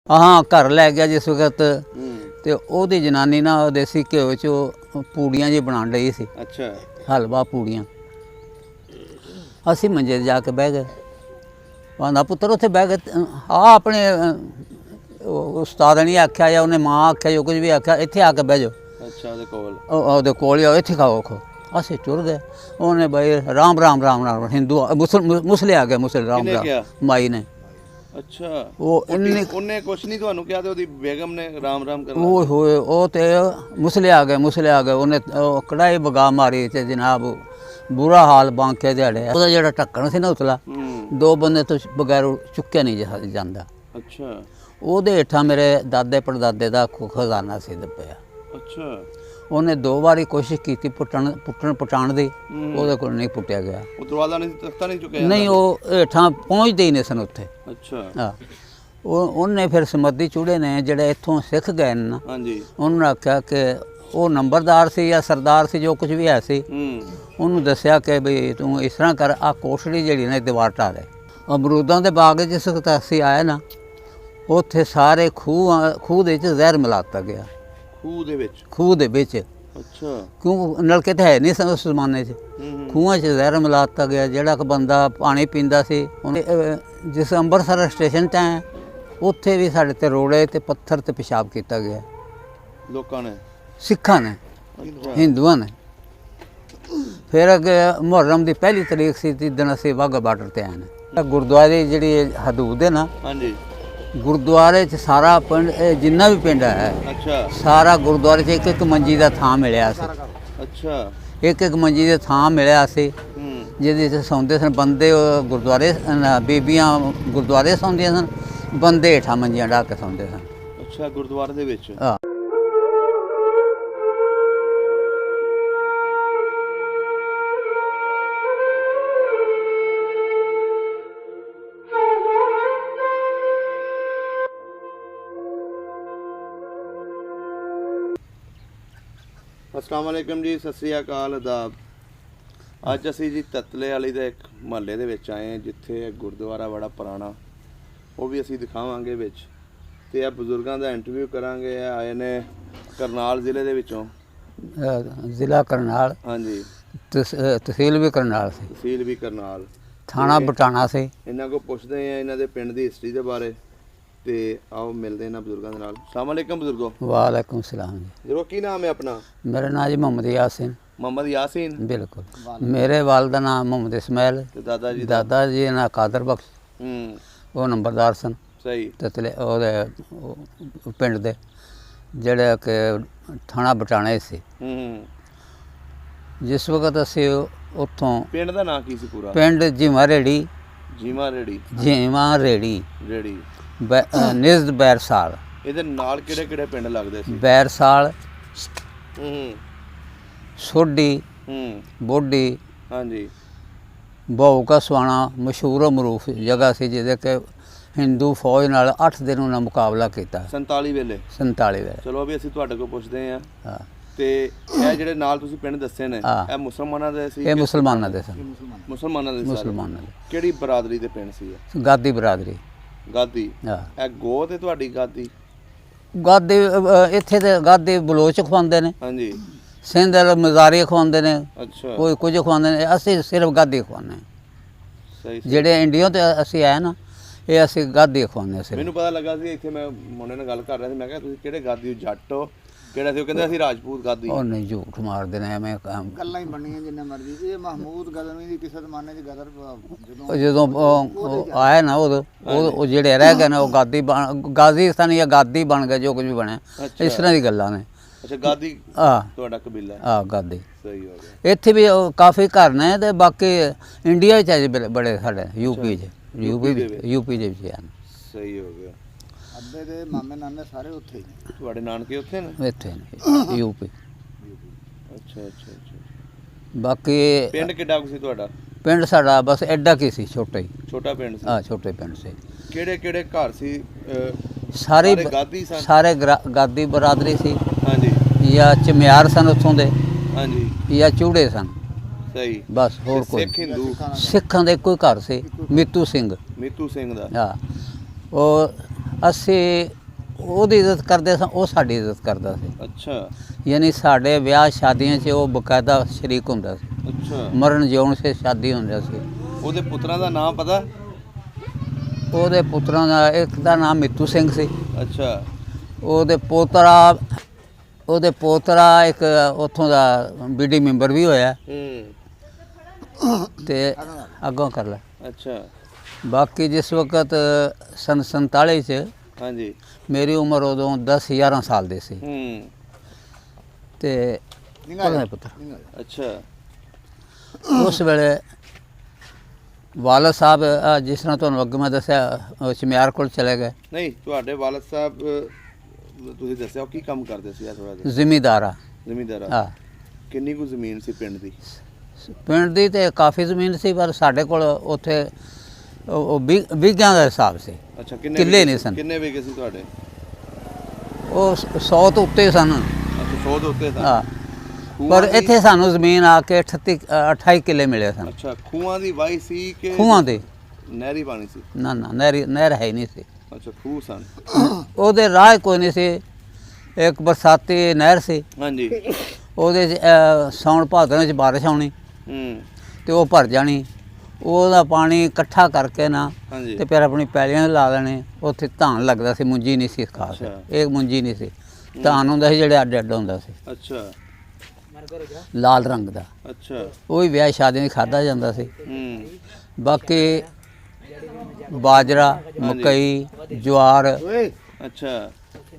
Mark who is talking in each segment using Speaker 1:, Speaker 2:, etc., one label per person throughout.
Speaker 1: हाँ घर लै गया जिस वक्त तो ओदी जनानी ना देसी घ्यो च पूड़ियां जी बना रही सी।
Speaker 2: अच्छा
Speaker 1: हलवा पूड़ियां असी मंजे ते जाके बह गए। आंदा पुत्तर उत्थे बह गए आ अपने उस्ताद ने आख्या या उन्हें मां आख्या जो कुछ भी आख्या इत्थे आके बह जाओ।
Speaker 2: अच्छा
Speaker 1: ओहदे कोल आओ इत्थे खाओ खो अस टुर गए। उन्हें भाई राम राम राम राम हिंदू मुसले आ गए मुसले राम राम माई ने।
Speaker 2: अच्छा
Speaker 1: वो
Speaker 2: उन्हें कुछ नहीं ਤੁਹਾਨੂੰ ਕਿਹਾ ਤੇ ਉਹਦੀ ਬੇਗਮ ਨੇ ਰਾਮ ਰਾਮ ਕਰਨਾ
Speaker 1: ओए होए ओ ते मुसले आ गए उन्हें कढ़ाई बगा मारी ते जनाब बुरा हाल बांके दिहाड़े ਉਹਦਾ ਜਿਹੜਾ ਢੱਕਣ ਸੀ ਨਾ ਉਤਲਾ दो बंदे तो बगैर चुੱਕਿਆ नहीं ਜਾਂਦਾ।
Speaker 2: अच्छा
Speaker 1: ਉਹਦੇ ਹੇਠਾਂ ਮੇਰੇ ਦਾਦੇ ਪੜਦਾਦੇ ਦਾ ਖਜ਼ਾਨਾ ਸੀ ਦੱਬਿਆ।
Speaker 2: अच्छा
Speaker 1: ਉਹਨੇ 2 ਵਾਰੀ ਕੋਸ਼ਿਸ਼ ਕੀਤੀ ਪੁੱਟਣ ਦੀ ਉਹਦੇ ਕੋਲ ਨਹੀਂ ਪੁੱਟਿਆ ਗਿਆ।
Speaker 2: ਉਹ ਦਰਵਾਜ਼ਾ ਨਹੀਂ ਤਖਤਾ ਨਹੀਂ ਚੁੱਕਿਆ
Speaker 1: ਨਹੀਂ ਉਹ ਹੇਠਾਂ ਪਹੁੰਚਦੇ ਹੀ ਨਹੀਂ ਸਨ ਉੱਥੇ।
Speaker 2: ਅੱਛਾ
Speaker 1: ਹਾਂ ਉਹਨੇ ਫਿਰ ਸਮੱਦੀ ਚੂੜੇ ਨੇ ਜਿਹੜੇ ਇੱਥੋਂ ਸਿੱਖ ਗਏ ਨੇ ਨਾ
Speaker 2: ਹਾਂਜੀ
Speaker 1: ਉਹਨੂੰ ਆਖਿਆ ਕਿ ਉਹ ਨੰਬਰਦਾਰ ਸੀ ਜਾਂ ਸਰਦਾਰ ਸੀ ਜੋ ਕੁਝ ਵੀ ਹੈ ਸੀ ਉਹਨੂੰ ਦੱਸਿਆ ਕਿ ਬਈ ਤੂੰ ਇਸ ਤਰ੍ਹਾਂ ਕਰ ਆ ਕੋਠੜੀ ਜਿਹੜੀ ਨਾ ਦੀਵਾਰ ਢਾਹ ਦੇ। ਅਮਰੂਦਾਂ ਦੇ ਬਾਗ ਜਿਸ ਵਕਤ ਅਸੀਂ ਆਏ ਨਾ ਉੱਥੇ ਸਾਰੇ ਖੂਹ ਦੇ ਵਿੱਚ ਜ਼ਹਿਰ ਮਿਲਾਤਾ ਗਿਆ। ਖੂਹ ਦੇ ਵਿੱਚ
Speaker 2: ਅੱਛਾ
Speaker 1: ਕਿਉਂ ਨਲਕੇ ਤਾਂ ਹੈ ਨਹੀਂ ਸਨ ਉਸ ਜ਼ਮਾਨੇ 'ਚ। ਖੂਹਾਂ 'ਚ ਜ਼ਹਿਰ ਮਿਲਾਤਾ ਗਿਆ। ਜਿਹੜਾ ਕਿ ਬੰਦਾ ਪਾਣੀ ਪੀਂਦਾ ਸੀ ਜਿਸ ਅੰਮ੍ਰਿਤਸਰ ਸਟੇਸ਼ਨ 'ਤੇ ਹੈ ਉੱਥੇ ਵੀ ਸਾਡੇ ਤੇ ਰੋੜੇ ਤੇ ਪੱਥਰ ਤੇ ਪਿਸ਼ਾਬ ਕੀਤਾ ਗਿਆ
Speaker 2: ਲੋਕਾਂ ਨੇ
Speaker 1: ਸਿੱਖਾਂ ਨੇ ਹਿੰਦੂਆਂ ਨੇ। ਫਿਰ ਅੱਗੇ ਮੁਹਰਮ ਦੀ ਪਹਿਲੀ ਤਰੀਕ ਸੀ ਜਿੱਦਣ ਅਸੀਂ ਵਾਹਗਾ ਬਾਰਡਰ ਤੇ ਆਏ ਨੇ। ਗੁਰਦੁਆਰੇ ਜਿਹੜੀ ਹਦੂਦ ਹੈ ਨਾ ਹਾਂਜੀ ਗੁਰਦੁਆਰੇ 'ਚ ਸਾਰਾ ਪਿੰਡ ਜਿੰਨਾ ਵੀ ਪਿੰਡ ਹੈ ਅੱਛਾ ਸਾਰਾ ਗੁਰਦੁਆਰੇ 'ਚ ਇੱਕ ਮੰਜੀ ਦਾ ਥਾਂ ਮਿਲਿਆ ਸੀ। ਅੱਛਾ ਇੱਕ ਮੰਜੀ ਦੇ ਥਾਂ ਮਿਲਿਆ ਸੀ ਜਿਹਦੇ 'ਚ ਸੌਂਦੇ ਸਨ ਬੰਦੇ। ਗੁਰਦੁਆਰੇ ਬੀਬੀਆਂ ਗੁਰਦੁਆਰੇ ਸੌਂਦੀਆਂ ਸਨ ਬੰਦੇ ਹੇਠਾਂ ਮੰਜੀਆਂ ਢਾ ਕੇ ਸੌਂਦੇ ਸਨ।
Speaker 2: ਅੱਛਾ ਗੁਰਦੁਆਰੇ ਦੇ ਵਿੱਚ अस्सलाम वालेकुम जी सत श्री अकाल आदाब। ਅੱਜ ਅਸੀਂ ਜੀ ਤਤਲੇ ਵਾਲੀ ਦੇ ਇੱਕ ਮਹੱਲੇ ਦੇ ਵਿੱਚ ਆਏ ਹਾਂ ਜਿੱਥੇ ਗੁਰਦੁਆਰਾ ਬੜਾ ਪੁਰਾਣਾ ਉਹ ਵੀ ਅਸੀਂ ਦਿਖਾਵਾਂਗੇ ਵਿੱਚ ਤੇ ਇਹ ਬਜ਼ੁਰਗਾਂ ਦਾ ਇੰਟਰਵਿਊ ਕਰਾਂਗੇ। ਇਹ ਆਏ ਨੇ ਕਰਨਾਲ ਜ਼ਿਲ੍ਹੇ ਦੇ ਵਿੱਚੋਂ।
Speaker 1: ਜ਼ਿਲ੍ਹਾ ਕਰਨਾਲ
Speaker 2: ਹਾਂਜੀ
Speaker 1: ਤਹਿਸੀਲ ਵੀ ਕਰਨਾਲ ਸੀ।
Speaker 2: ਤਹਿਸੀਲ ਵੀ ਕਰਨਾਲ
Speaker 1: ਥਾਣਾ ਬਟਾਣਾ ਸੀ।
Speaker 2: ਇਹਨਾਂ ਕੋਲ ਪੁੱਛਦੇ ਆ ਇਹਨਾਂ ਦੇ ਪਿੰਡ ਦੀ ਹਿਸਟਰੀ ਦੇ ਬਾਰੇ ਤੇ ਆਓ ਮਿਲਦੇ ਇਹਨਾਂ ਬਜ਼ੁਰਗਾਂ ਦੇ ਨਾਲ। अस्सलाम वालेकुम ਬਜ਼ੁਰਗੋ।
Speaker 1: वालेकुम सलाम जी।
Speaker 2: ਜਰੋ ਕੀ ਨਾਮ ਹੈ ਆਪਣਾ?
Speaker 1: मेरा नाम जी मोहम्मद यासीन।
Speaker 2: मोहम्मद यासीन
Speaker 1: बिल्कुल। मेरे वाल का नाम मोहम्मद इस्माइल। दादा जी ना कादर बख्श वो नंबरदार सन सही ततले पिंड दे ਜਿਹੜੇ कि थाना बटाने से। जिस वक्त असी उत्थों
Speaker 2: पिंड ਦਾ ਨਾਂ ਕੀ ਸੀ ਪੂਰਾ? ਪਿੰਡ
Speaker 1: जीमा रेड़ी। जीमा रेड़ी निज़ बैरसाल।
Speaker 2: ਇਹਦੇ ਨਾਲ ਕਿਹੜੇ ਕਿਹੜੇ ਪਿੰਡ ਲੱਗਦੇ ਸੀ?
Speaker 1: बैरसाल सोडी बोडी
Speaker 2: ਹਾਂਜੀ
Speaker 1: ਬਹੁ ਕਾ ਸਵਾਣਾ ਮਸ਼ਹੂਰ ਮਰੂਫ ਜਗ੍ਹਾ ਸੀ ਜਿਹਦੇ ਕਿ ਹਿੰਦੂ ਫੌਜ ਨਾਲ 8 ਦਿਨ ਉਹਨਾਂ ਮੁਕਾਬਲਾ ਕੀਤਾ
Speaker 2: 47 ਵੇਲੇ।
Speaker 1: 47 ਵੇਲੇ।
Speaker 2: ਚਲੋ ਵੀ ਅਸੀਂ ਤੁਹਾਡੇ ਕੋਲ ਪੁੱਛਦੇ ਹਾਂ ਤੇ ਇਹ ਜਿਹੜੇ ਨਾਲ ਤੁਸੀਂ ਪਿੰਡ ਦੱਸੇ ਨੇ ਇਹ ਮੁਸਲਮਾਨਾਂ ਦੇ ਸੀ?
Speaker 1: ਇਹ ਮੁਸਲਮਾਨਾਂ ਦੇ ਸਨ।
Speaker 2: ਮੁਸਲਮਾਨਾਂ ਦੇ?
Speaker 1: ਮੁਸਲਮਾਨਾਂ ਦੇ।
Speaker 2: ਕਿਹੜੀ ਬਰਾਦਰੀ ਦੇ ਪਿੰਡ ਸੀ ਇਹ?
Speaker 1: ਗਾਦੀ ਬਰਾਦਰੀ।
Speaker 2: ਗਾਦੀ ਇਹ ਗੋ ਤੇ ਤੁਹਾਡੀ ਗਾਦੀ?
Speaker 1: ਗਾਦੀ ਇੱਥੇ ਤੇ ਗਾਦੀ ਬਲੋਚ ਖਵਾਉਂਦੇ ਨੇ। ਹਾਂਜੀ ਸਿੰਧ ਮਜ਼ਾਰੀ ਖਵਾਉਂਦੇ ਨੇ। ਅੱਛਾ ਕੋਈ ਕੁਝ ਖਵਾਉਂਦੇ ਨੇ ਅਸੀਂ ਸਿਰਫ ਗਾਦੀ ਖਵਾਉਂਦੇ ਹਾਂ। ਸਹੀ ਜਿਹੜੇ ਇੰਡੀਆ ਤੇ ਅਸੀਂ ਆਏ ਨਾ ਇਹ ਅਸੀਂ ਗਾਦੀ ਖਵਾਉਂਦੇ ਸੀ।
Speaker 2: ਮੈਨੂੰ ਪਤਾ ਲੱਗਾ ਸੀ ਇੱਥੇ ਮੈਂ ਮੁੰਡੇ ਨਾਲ ਗੱਲ ਕਰ ਰਿਹਾ ਸੀ ਮੈਂ ਕਿਹਾ ਤੁਸੀਂ ਕਿਹੜੇ ਗਾਦੀ ਜੱਟ ਹੋ ਕਿਹੜਾ ਸੀ? ਉਹ ਕਹਿੰਦੇ ਅਸੀਂ ਰਾਜਪੂਤ ਗਾਦੀ। ਉਹ ਨਹੀਂ ਝੂਠ ਮਾਰਦੇ ਨੇ ਐਵੇਂ ਗੱਲਾਂ ਹੀ ਬਣੀਆਂ ਜਿੰਨੇ ਮਰਜ਼ੀ। ਇਹ ਮਹਿਮੂਦ ਗਜ਼ਨਵੀ ਦੀ ਕਿਸੇ ਜ਼ਮਾਨੇ ਦੀ ਗਦਰ ਜਦੋਂ ਆਇਆ ਨਾ ਉਹ ਜਿਹੜੇ ਰਹਿ ਗਏ ਨੇ ਉਹ ਗਾਜ਼ੀਸਤਾਨ ਜਾਂ ਗਾਦੀ ਬਣ ਗਏ ਜੋ ਕੁਝ ਵੀ ਬਣਿਆ ਇਸ ਤਰ੍ਹਾਂ ਦੀ ਗੱਲਾਂ ਨੇ। ਅੱਛਾ ਗਾਦੀ ਤੁਹਾਡਾ ਕਬੀਲਾ? ਹਾਂ ਗਾਦੀ। ਸਹੀ ਹੋ ਗਿਆ। ਇੱਥੇ ਵੀ ਕਾਫੀ ਘਰ ਨੇ ਤੇ ਬਾਕੀ ਇੰਡੀਆ ਵਿੱਚ ਅਜੇ ਬੜੇ ਸਾਡੇ ਯੂਪੀ ਦੇ ਵਿੱਚ ਹਨ। ਸਹੀ ਹੋ ਗਿਆ। ਅੱਬੇ ਦੇ ਮਾਮੇ ਨਾਨੇ ਸਾਰੇ ਉੱਥੇ ਹੀ ਨੇ? ਤੁਹਾਡੇ ਨਾਨਕੇ ਉੱਥੇ ਨੇ? ਇੱਥੇ ਨੇ ਯੂਪੀ। ਅੱਛਾ ਅੱਛਾ ਅੱਛਾ। ਬਾਕੀ ਪਿੰਡ ਕਿੱਡਾ ਕੁ ਸੀ ਤੁਹਾਡਾ? ਪਿੰਡ ਸਾਡਾ ਬਸ ਐਡਾ ਕੀ ਸੀ ਛੋਟਾ ਹੀ। ਛੋਟਾ ਪਿੰਡ ਸੀ? ਹਾਂ ਛੋਟੇ ਪਿੰਡ ਸੀ। ਕਿਹੜੇ ਕਿਹੜੇ ਘਰ ਸੀ? ਸਾਰੇ ਗਾਦੀ ਸਨ? ਸਾਰੇ ਗਾਦੀ ਬਰਾਦਰੀ ਸੀ। ਹਾਂਜੀ ਜਾਂ ਚਮਿਆਰ ਸਨ ਉੱਥੋਂ ਦੇ। ਹਾਂਜੀ ਜਾਂ ਚੂੜੇ ਸਨ। ਸਹੀ ਬਸ ਹੋਰ ਕੋਈ ਸਿੱਖ ਹਿੰਦੂ? ਸਿੱਖਾਂ ਦਾ ਇੱਕੋ ਹੀ ਘਰ ਸੀ ਮੀਤੂ ਸਿੰਘ ਦਾ। ਹਾਂ ਉਹ ਅਸੀਂ
Speaker 1: ਉਹਦੀ ਇੱਜ਼ਤ ਕਰਦੇ ਸਾਂ, ਉਹ ਸਾਡੀ ਇੱਜ਼ਤ ਕਰਦਾ ਸੀ।
Speaker 2: ਅੱਛਾ
Speaker 1: ਯਾਨੀ ਸਾਡੇ ਵਿਆਹ ਸ਼ਾਦੀਆਂ 'ਚ ਉਹ ਬਕਾਇਦਾ ਸ਼ਰੀਕ ਹੁੰਦਾ ਸੀ।
Speaker 2: ਅੱਛਾ
Speaker 1: ਮਰਨ ਜਿਉਣ ਸੇ ਸ਼ਾਦੀ ਹੁੰਦਾ ਸੀ।
Speaker 2: ਉਹਦੇ ਪੁੱਤਰਾਂ ਦਾ ਨਾਮ ਪਤਾ?
Speaker 1: ਉਹਦੇ ਪੁੱਤਰਾਂ ਦਾ ਇੱਕ ਦਾ ਨਾਮ ਮਿੱਤੂ ਸਿੰਘ ਸੀ।
Speaker 2: ਅੱਛਾ
Speaker 1: ਉਹਦੇ ਪੋਤਰਾ ਇੱਕ ਉੱਥੋਂ ਦਾ ਬੀਡੀ ਮੈਂਬਰ ਵੀ ਹੋਇਆ ਤੇ ਅੱਗੋਂ ਕਰ ਲੈ।
Speaker 2: ਅੱਛਾ
Speaker 1: ਬਾਕੀ ਜਿਸ ਵਕਤ ਸਨ 47 ਚ
Speaker 2: ਹਾਂਜੀ
Speaker 1: ਮੇਰੀ ਉਮਰ ਉਦੋਂ 10-11 ਸਾਲ ਦੀ ਸੀ ਤੇ ਉਹਦਾ ਪੁੱਤਰ।
Speaker 2: ਅੱਛਾ
Speaker 1: ਉਸ ਵੇਲੇ ਵਾਲਦ ਸਾਹਿਬ ਜਿਸ ਤਰ੍ਹਾਂ ਤੁਹਾਨੂੰ ਅੱਗੇ ਮੈਂ ਦੱਸਿਆ ਚਮਿਆਰ ਕੋਲ ਚਲੇ ਗਏ।
Speaker 2: ਨਹੀਂ, ਤੁਹਾਡੇ ਵਾਲਦ ਸਾਹਿਬ ਤੁਸੀਂ ਦੱਸਿਆ ਉਹ ਕੀ ਕੰਮ ਕਰਦੇ ਸੀ? ਥੋੜਾ ਜਿਹਾ
Speaker 1: ਜ਼ਿਮੀਦਾਰ ਆ।
Speaker 2: ਜ਼ਿਮੀਦਾਰ ਆ।
Speaker 1: ਹਾਂ।
Speaker 2: ਕਿੰਨੀ ਕੁ ਜ਼ਮੀਨ ਸੀ ਪਿੰਡ ਦੀ?
Speaker 1: ਪਿੰਡ ਦੀ ਤੇ ਕਾਫੀ ਜ਼ਮੀਨ ਸੀ, ਪਰ ਸਾਡੇ ਕੋਲ ਉੱਥੇ ਉਹ ਵਿਗਿਆਂ ਦਾ ਹਿਸਾਬ ਸੀ।
Speaker 2: ਅੱਛਾ
Speaker 1: ਕਿੱਲੇ ਨਹੀਂ ਸਨ।
Speaker 2: ਕਿੰਨੇ ਵਿਗੇ ਸੀ ਤੁਹਾਡੇ?
Speaker 1: ਉਹ 100 ਤੋਂ ਉੱਤੇ ਸਨ।
Speaker 2: ਅੱਛਾ 100 ਤੋਂ ਉੱਤੇ ਸਨ।
Speaker 1: ਹਾਂ, ਪਰ ਇੱਥੇ ਸਾਨੂੰ ਜ਼ਮੀਨ ਆ ਕੇ 28 ਕਿੱਲੇ ਮਿਲੇ ਸਨ।
Speaker 2: ਅੱਛਾ, ਖੂਹਾਂ ਦੀ ਵਾਹੀ ਸੀ ਕਿ
Speaker 1: ਖੂਹਾਂ ਦੇ?
Speaker 2: ਨਹਿਰੀ ਪਾਣੀ ਸੀ?
Speaker 1: ਨਾ ਨਹਿਰ ਹੈ ਹੀ ਨਹੀਂ ਸੀ।
Speaker 2: ਅੱਛਾ, ਖੂਹ ਸਨ।
Speaker 1: ਉਹਦੇ ਰਾਹ ਕੋਈ ਨਹੀਂ ਸੀ। ਇੱਕ ਬਰਸਾਤੀ ਨਹਿਰ ਸੀ।
Speaker 2: ਹਾਂਜੀ।
Speaker 1: ਉਹਦੇ 'ਚ ਸਾਉਣ ਭਾਦਰਾਂ 'ਚ ਬਾਰਿਸ਼ ਆਉਣੀ ਤੇ ਉਹ ਭਰ ਜਾਣੀ। ਉਹਦਾ ਪਾਣੀ ਇਕੱਠਾ ਕਰਕੇ ਨਾ ਤੇ ਫਿਰ ਆਪਣੀ ਪੈਲੀਆਂ ਲਾ ਲੈਣੇ। ਉੱਥੇ ਧਾਨ ਲੱਗਦਾ ਸੀ, ਮੁੰਜੀ ਨਹੀਂ ਸੀ ਖਾਸ। ਇਹ ਮੁੰਜੀ ਨਹੀਂ ਸੀ, ਧਾਨ ਹੁੰਦਾ ਸੀ ਜਿਹੜੇ ਅੱਡ ਅੱਡ ਹੁੰਦਾ ਸੀ।
Speaker 2: ਅੱਛਾ,
Speaker 1: ਲਾਲ ਰੰਗ ਦਾ।
Speaker 2: ਅੱਛਾ,
Speaker 1: ਉਹ ਵੀ ਵਿਆਹ ਸ਼ਾਦੀਆਂ 'ਚ ਖਾਧਾ ਜਾਂਦਾ ਸੀ। ਬਾਕੀ ਬਾਜਰਾ, ਮਕਈ, ਜਵਾਰ,
Speaker 2: ਅੱਛਾ,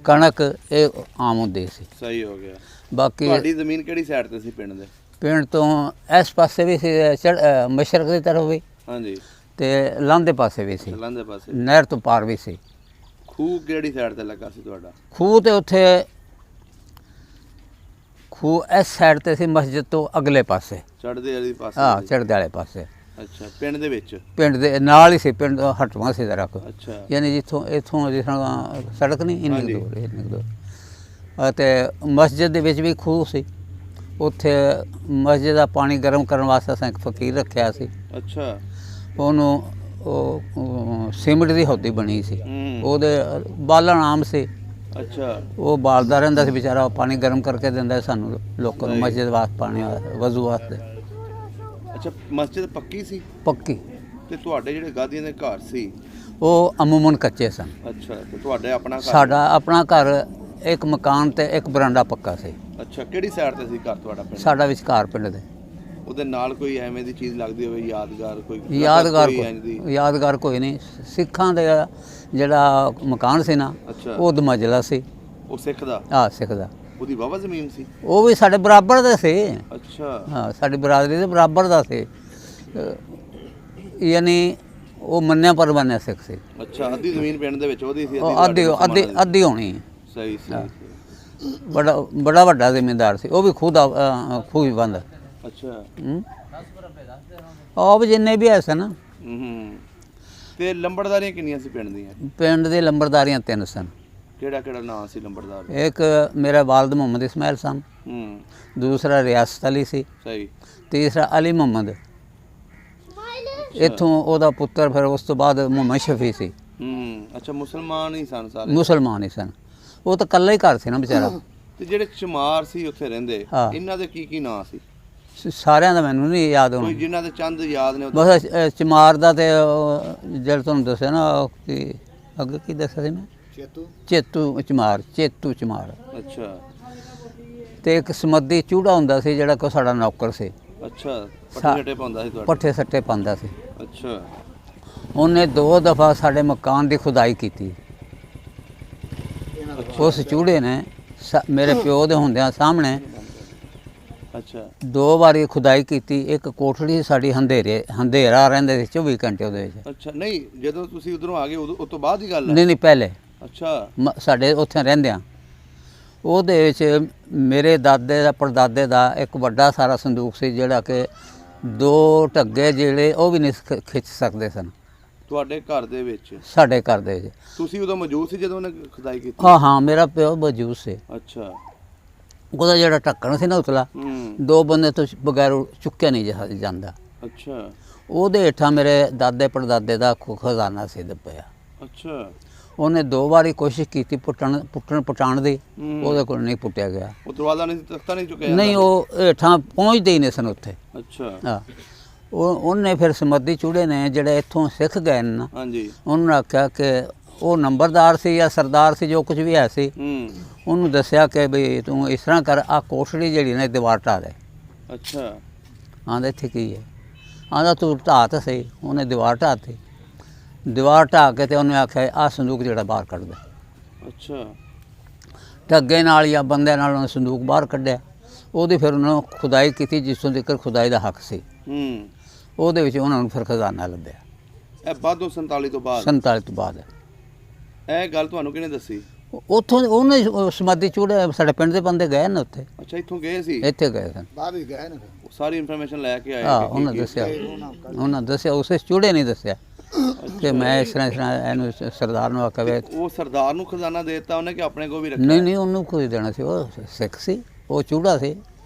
Speaker 1: ਕਣਕ ਇਹ ਆਮ ਹੁੰਦੇ ਸੀ।
Speaker 2: ਸਹੀ ਹੋ ਗਿਆ।
Speaker 1: ਬਾਕੀ
Speaker 2: ਤੁਹਾਡੀ ਜ਼ਮੀਨ ਕਿਹੜੀ ਸਾਈਡ ਤੇ ਸੀ ਪਿੰਡ ਦੇ?
Speaker 1: ਪਿੰਡ ਤੋਂ ਇਸ ਪਾਸੇ ਵੀ ਸੀ, ਮਸ਼ਰਕ ਦੀ ਤਰਫ ਵੀ। ਹਾਂਜੀ। ਤੇ ਲਾਂਦੇ ਪਾਸੇ ਵੀ ਸੀ।
Speaker 2: ਲਾਂਦੇ ਪਾਸੇ
Speaker 1: ਨਹਿਰ ਤੋਂ ਪਾਰ ਵੀ ਸੀ।
Speaker 2: ਖੂਹ ਕਿਹੜੀ ਸਾਈਡ ਤੇ ਲੱਗਾ ਸੀ ਤੁਹਾਡਾ?
Speaker 1: ਖੂਹ ਤੇ ਉੱਥੇ ਖੂਹ ਇਸ ਸਾਈਡ ਤੇ ਸੀ, ਮਸਜਿਦ ਤੋਂ ਅਗਲੇ ਪਾਸੇ।
Speaker 2: ਚੜ੍ਹਦੇ ਵਾਲੇ ਪਾਸੇ?
Speaker 1: ਹਾਂ, ਚੜ੍ਹਦੇ ਵਾਲੇ ਪਾਸੇ।
Speaker 2: ਅੱਛਾ, ਪਿੰਡ ਦੇ ਵਿੱਚ? ਪਿੰਡ
Speaker 1: ਦੇ ਨਾਲ ਹੀ ਸੀ। ਪਿੰਡ ਹਟਵਾ ਸੀ ਜ਼ਰਾ ਕੁ।
Speaker 2: ਅੱਛਾ,
Speaker 1: ਯਾਨੀ ਇੱਥੋਂ ਜਿਸ ਤਰ੍ਹਾਂ ਸੜਕ ਨਹੀਂ ਇੰਨੀ ਦੂਰ। ਅਤੇ ਮਸਜਿਦ ਦੇ ਵਿੱਚ ਵੀ ਖੂਹ ਸੀ। ਉੱਥੇ ਮਸਜਿਦ ਦਾ ਪਾਣੀ ਗਰਮ ਕਰਨ ਵਾਸਤੇ ਅਸੀਂ ਇੱਕ ਫਕੀਰ ਰੱਖਿਆ ਸੀ।
Speaker 2: ਅੱਛਾ।
Speaker 1: ਉਹਨੂੰ ਉਹ ਸੀਮਿੰਟ ਦੀ ਹੌਦੀ ਬਣੀ ਸੀ, ਉਹਦੇ ਬਾਲਣ ਆਮ ਸੀ। ਅੱਛਾ। ਉਹ ਬਾਲਦਾ ਰਹਿੰਦਾ ਸੀ ਵਿਚਾਰਾ, ਪਾਣੀ ਗਰਮ ਕਰਕੇ ਦਿੰਦਾ ਸਾਨੂੰ ਲੋਕਾਂ ਨੂੰ ਮਸਜਿਦ ਵਾਸਤੇ, ਪਾਣੀ ਵਜ਼ੂ ਵਾਸਤੇ।
Speaker 2: ਅੱਛਾ, ਮਸਜਿਦ ਪੱਕੀ ਸੀ? ਪੱਕੀ। ਤੇ ਤੁਹਾਡੇ ਜਿਹੜੇ ਗਾਦੀਆਂ ਦੇ ਘਰ ਸੀ
Speaker 1: ਉਹ ਅਮੂਮਨ ਕੱਚੇ ਸਨ।
Speaker 2: ਅੱਛਾ, ਤੇ ਤੁਹਾਡੇ ਆਪਣਾ ਘਰ? ਸਾਡਾ ਆਪਣਾ ਘਰ,
Speaker 1: ਇੱਕ ਮਕਾਨ ਤੇ ਇੱਕ ਬਰਾਂਡਾ ਪੱਕਾ ਸੀ।
Speaker 2: ਅੱਛਾ, ਕਿਹੜੀ ਸਾਈਡ ਤੇ ਸੀ ਘਰ ਤੁਹਾਡਾ ਪਿੰਡ?
Speaker 1: ਸਾਡਾ ਵਿਚਕਾਰ ਪਿੰਡ ਦੇ।
Speaker 2: ਉਹਦੇ ਨਾਲ ਕੋਈ ਐਵੇਂ ਦੀ ਚੀਜ਼ ਲੱਗਦੀ ਹੋਵੇ ਯਾਦਗਾਰ? ਕੋਈ
Speaker 1: ਯਾਦਗਾਰ ਕੋਈ ਨਹੀਂ। ਸਿੱਖਾਂ ਦਾ ਜਿਹੜਾ ਮਕਾਨ ਸੀ ਨਾ, ਉਹ ਦਮਜਲਾ ਸੀ।
Speaker 2: ਉਹ ਸਿੱਖ ਦਾ?
Speaker 1: ਹਾਂ, ਸਿੱਖ ਦਾ।
Speaker 2: ਉਹਦੀ ਵਾਹਵਾ ਜ਼ਮੀਨ ਸੀ?
Speaker 1: ਉਹ ਵੀ ਸਾਡੇ ਬਰਾਬਰ ਦਾ ਸੀ।
Speaker 2: ਅੱਛਾ। ਹਾਂ,
Speaker 1: ਸਾਡੀ ਬਰਾਦਰੀ ਦੇ ਬਰਾਬਰ ਦਾ ਸੀ। ਯਾਨੀ ਉਹ ਮੰਨਿਆ ਪਰਵਾਨਿਆ ਸਿੱਖ ਸੀ।
Speaker 2: ਅੱਛਾ, ਅੱਧੀ ਜ਼ਮੀਨ ਪਿੰਡ ਦੇ ਵਿੱਚ ਉਹਦੀ ਸੀ?
Speaker 1: ਅੱਧੀ ਹੋਣੀ।
Speaker 2: ਸਹੀ ਸੀ।
Speaker 1: ਬੜਾ ਵੱਡਾ ਜ਼ਿਮੀਂਦਾਰ ਸੀ ਉਹ ਵੀ। ਖੂਹ ਵੀ ਬੰਦ।
Speaker 2: ਅੱਛਾ।
Speaker 1: ਆਪ ਜਿੰਨੇ ਵੀ ਐ ਸਨ।
Speaker 2: ਤੇ ਲੰਬੜਦਾਰੀਆਂ ਕਿੰਨੀਆਂ ਸੀ ਪਿੰਡ ਦੀਆਂ?
Speaker 1: ਪਿੰਡ ਦੇ ਲੰਬੜਦਾਰੀਆਂ 3 ਸਨ।
Speaker 2: ਕਿਹੜਾ ਕਿਹੜਾ ਨਾਂ ਸੀ ਲੰਬੜਦਾਰ?
Speaker 1: ਇੱਕ ਮੇਰਾ ਵਾਲਦ ਮੁਹੰਮਦ ਇਸਮਾਇਲ ਸਨ। ਦੂਸਰਾ ਰਿਆਸਤ ਅਲੀ ਸੀ। ਸਹੀ। ਤੀਸਰਾ ਅਲੀ ਮੁਹੰਮਦ। ਇੱਥੋਂ ਉਹਦਾ ਪੁੱਤਰ ਫਿਰ ਉਸ ਤੋਂ ਬਾਅਦ ਮੁਹੰਮਦ ਸ਼ਫੀ ਸੀ।
Speaker 2: ਅੱਛਾ, ਮੁਸਲਮਾਨ ਹੀ ਸਨ ਸਾਰੇ?
Speaker 1: ਮੁਸਲਮਾਨ ਹੀ ਸਨ। ਉਹ ਤਾਂ ਇਕੱਲਾ ਹੀ ਘਰ ਸੀ ਨਾ ਵਿਚਾਰਾ।
Speaker 2: ਤੇ ਜਿਹੜੇ ਚਮਾਰ ਸੀ ਉੱਥੇ ਰਹਿੰਦੇ, ਇਹਨਾਂ ਦੇ ਕੀ ਕੀ ਨਾਂ ਸੀ?
Speaker 1: ਸਾਰਿਆਂ ਦਾ ਮੈਨੂੰ ਨਹੀਂ ਯਾਦ ਹੋਣਾ।
Speaker 2: ਜਿਨ੍ਹਾਂ ਦੇ ਚੰਦ ਯਾਦ ਨੇ? ਬਸ
Speaker 1: ਚਮਾਰ ਦਾ ਤੇ ਜਿਹੜਾ ਤੁਹਾਨੂੰ ਦੱਸਿਆ ਨਾ, ਕਿ ਅੱਗੇ ਕੀ ਦੱਸਿਆ ਸੀ ਮੈਂ? ਚੇਤੂ ਚਮਾਰ।
Speaker 2: ਅੱਛਾ।
Speaker 1: ਤੇ ਇੱਕ ਸਮੱਦੀ ਚੂੜਾ ਹੁੰਦਾ ਸੀ ਜਿਹੜਾ ਕੋ ਸਾਡਾ ਨੌਕਰ ਸੀ।
Speaker 2: ਅੱਛਾ, ਪੱਠੇ ਪਾਉਂਦਾ ਸੀ ਤੁਹਾਡੇ?
Speaker 1: ਪੱਠੇ ਸੱਟੇ ਪਾਉਂਦਾ ਸੀ।
Speaker 2: ਅੱਛਾ। ਉਹਨੇ
Speaker 1: 2 ਦਫਾ ਸਾਡੇ ਮਕਾਨ ਦੀ ਖੁਦਾਈ ਕੀਤੀ। ਉਸ ਚੂੜੇ ਨੇ ਮੇਰੇ ਪਿਓ ਦੇ ਹੁੰਦਿਆਂ ਸਾਹਮਣੇ।
Speaker 2: ਅੱਛਾ।
Speaker 1: 2 ਵਾਰੀ ਖੁਦਾਈ ਕੀਤੀ। ਇੱਕ ਕੋਠੜੀ ਸਾਡੀ ਹੰਧੇਰਾ ਰਹਿੰਦੇ ਸੀ 24 ਘੰਟੇ ਉਹਦੇ ਵਿੱਚ।
Speaker 2: ਅੱਛਾ। ਨਹੀਂ, ਜਦੋਂ ਤੁਸੀਂ ਉਧਰੋਂ ਆ ਗਏ ਉਸ ਤੋਂ ਬਾਅਦ ਦੀ ਗੱਲ ਹੈ?
Speaker 1: ਨਹੀਂ, ਪਹਿਲੇ।
Speaker 2: ਅੱਛਾ।
Speaker 1: ਸਾਡੇ ਉੱਥੇ ਰਹਿੰਦਿਆਂ ਉਹਦੇ ਵਿੱਚ ਮੇਰੇ ਦਾਦੇ ਦਾ ਪੜਦਾਦੇ ਦਾ ਇੱਕ ਵੱਡਾ ਸਾਰਾ ਸੰਦੂਕ ਸੀ, ਜਿਹੜਾ ਕਿ 2 ਢੱਗੇ ਜਿਹੜੇ ਉਹ ਵੀ ਨਹੀਂ ਖਿੱਚ ਸਕਦੇ ਸਨ।
Speaker 2: ਤੁਹਾਡੇ ਘਰ ਦੇ ਵਿੱਚ? ਸਾਡੇ
Speaker 1: ਘਰ ਦੇ ਵਿੱਚ।
Speaker 2: ਤੁਸੀਂ ਉਦੋਂ ਮੌਜੂਦ ਸੀ ਜਦੋਂ ਉਹਨੇ ਖੁਦਾਈ ਕੀਤੀ?
Speaker 1: ਹਾਂ, ਮੇਰਾ ਪਿਓ ਮੌਜੂਦ ਸੀ।
Speaker 2: ਅੱਛਾ।
Speaker 1: ਉਹਦਾ ਜਿਹੜਾ ਢੱਕਣ ਸੀ ਨਾ ਉਤਲਾ, 2 ਬੰਦੇ ਤੋਂ ਬਗੈਰ ਚੁੱਕਿਆ ਨਹੀਂ ਜਾਂਦਾ। ਅੱਛਾ। ਉਹਦੇ ਹੇਠਾਂ ਮੇਰੇ ਦਾਦੇ ਪੜਦਾਦੇ ਦਾ ਖਜ਼ਾਨਾ ਸੀ ਦੱਬਿਆ।
Speaker 2: ਅੱਛਾ।
Speaker 1: ਉਹਨੇ 2 ਵਾਰੀ ਕੋਸ਼ਿਸ਼ ਕੀਤੀ ਪੁੱਟਣ ਦੀ, ਉਹਦੇ ਕੋਲ ਨਹੀਂ ਪੁੱਟਿਆ ਗਿਆ।
Speaker 2: ਉਹ ਦਰਵਾਜ਼ਾ ਨਹੀਂ ਤਖਤਾ ਨਹੀਂ ਚੁੱਕਿਆ
Speaker 1: ਨਹੀਂ, ਉਹ ਹੇਠਾਂ ਪਹੁੰਚਦੇ ਹੀ ਨਹੀਂ ਸਨ ਉੱਥੇ।
Speaker 2: ਅੱਛਾ।
Speaker 1: ਹਾਂ, ਉਹਨੇ ਫਿਰ ਸਮੱਦੀ ਚੂੜੇ ਨੇ ਜਿਹੜੇ ਇੱਥੋਂ ਸਿੱਖ ਗਏ ਨੇ ਨਾ,
Speaker 2: ਹਾਂਜੀ,
Speaker 1: ਉਹਨੂੰ ਆਖਿਆ ਕਿ ਉਹ ਨੰਬਰਦਾਰ ਸੀ ਜਾਂ ਸਰਦਾਰ ਸੀ, ਜੋ ਕੁਝ ਵੀ ਹੈ ਸੀ, ਉਹਨੂੰ ਦੱਸਿਆ ਕਿ ਵੀ ਤੂੰ ਇਸ ਤਰ੍ਹਾਂ ਕਰ, ਆ ਕੋਠੜੀ ਜਿਹੜੀ ਨੇ ਦੀਵਾਰ ਢਾਹ ਦੇ।
Speaker 2: ਅੱਛਾ।
Speaker 1: ਆਂਦਾ ਇੱਥੇ ਕੀ ਹੈ? ਆਂਦਾ ਤੂੰ ਢਾਹ ਤਾਂ ਸਹੀ। ਉਹਨੇ ਦੀਵਾਰ ਢਾਹਤੀ, ਦੀਵਾਰ ਢਾਹ ਕੇ ਤੇ ਉਹਨੇ ਆਖਿਆ ਆਹ ਸੰਦੂਕ ਜਿਹੜਾ ਬਾਹਰ ਕੱਢ ਦੇ।
Speaker 2: ਅੱਛਾ।
Speaker 1: ਢੱਗੇ ਨਾਲ ਜਾਂ ਬੰਦਿਆਂ ਨਾਲ ਉਹਨੇ ਸੰਦੂਕ ਬਾਹਰ ਕੱਢਿਆ। ਉਹਦੀ ਫਿਰ ਉਹਨਾਂ ਨੂੰ ਖੁਦਾਈ ਕੀਤੀ, ਜਿਸੋਂ ਤੱਕ ਖੁਦਾਈ ਦਾ ਹੱਕ ਸੀ। ਉਹਦੇ ਵਿੱਚ ਉਹਨਾਂ ਨੂੰ ਫਿਰ ਖਜ਼ਾਨਾ ਲੱਭਿਆ।
Speaker 2: ਇਹ ਬਾਅਦੋਂ 47 ਤੋਂ ਬਾਅਦ?
Speaker 1: 47 ਤੋਂ ਬਾਅਦ।
Speaker 2: ਇਹ ਗੱਲ ਤੁਹਾਨੂੰ ਕਿਹਨੇ ਦੱਸੀ?
Speaker 1: ਉੱਥੋਂ ਉਹਨੇ ਸਮਾਧੀ ਚੂੜੇ ਸਾਡੇ ਪਿੰਡ ਦੇ ਬੰਦੇ ਗਏ ਨੇ ਉੱਥੇ।
Speaker 2: ਅੱਛਾ, ਇੱਥੋਂ ਗਏ ਸੀ?
Speaker 1: ਇੱਥੇ ਗਏ ਸਨ,
Speaker 2: ਬਾਅਦ ਵਿੱਚ ਗਏ ਨੇ, ਸਾਰੀ ਇਨਫੋਰਮੇਸ਼ਨ ਲੈ ਕੇ ਆਏ?
Speaker 1: ਹਾਂ, ਉਹਨਾਂ ਦੱਸਿਆ ਉਸੇ ਚੂੜੇ ਨਹੀਂ ਦੱਸਿਆ ਕਿ ਮੈਂ ਇਸ ਤਰ੍ਹਾਂ ਇਹਨੂੰ ਸਰਦਾਰ ਨੂੰ ਆਖਿਆ।
Speaker 2: ਉਹ ਸਰਦਾਰ ਨੂੰ ਖਜ਼ਾਨਾ ਦੇ ਦਿੱਤਾ ਉਹਨੇ ਕਿ ਆਪਣੇ ਕੋਲ ਵੀ ਰੱਖਿਆ?
Speaker 1: ਨਹੀਂ, ਉਹਨੂੰ ਕੋਈ ਦੇਣਾ ਸੀ, ਉਹ ਸਿੱਖ ਸੀ, ਉਹ ਚੂੜਾ ਸੀ,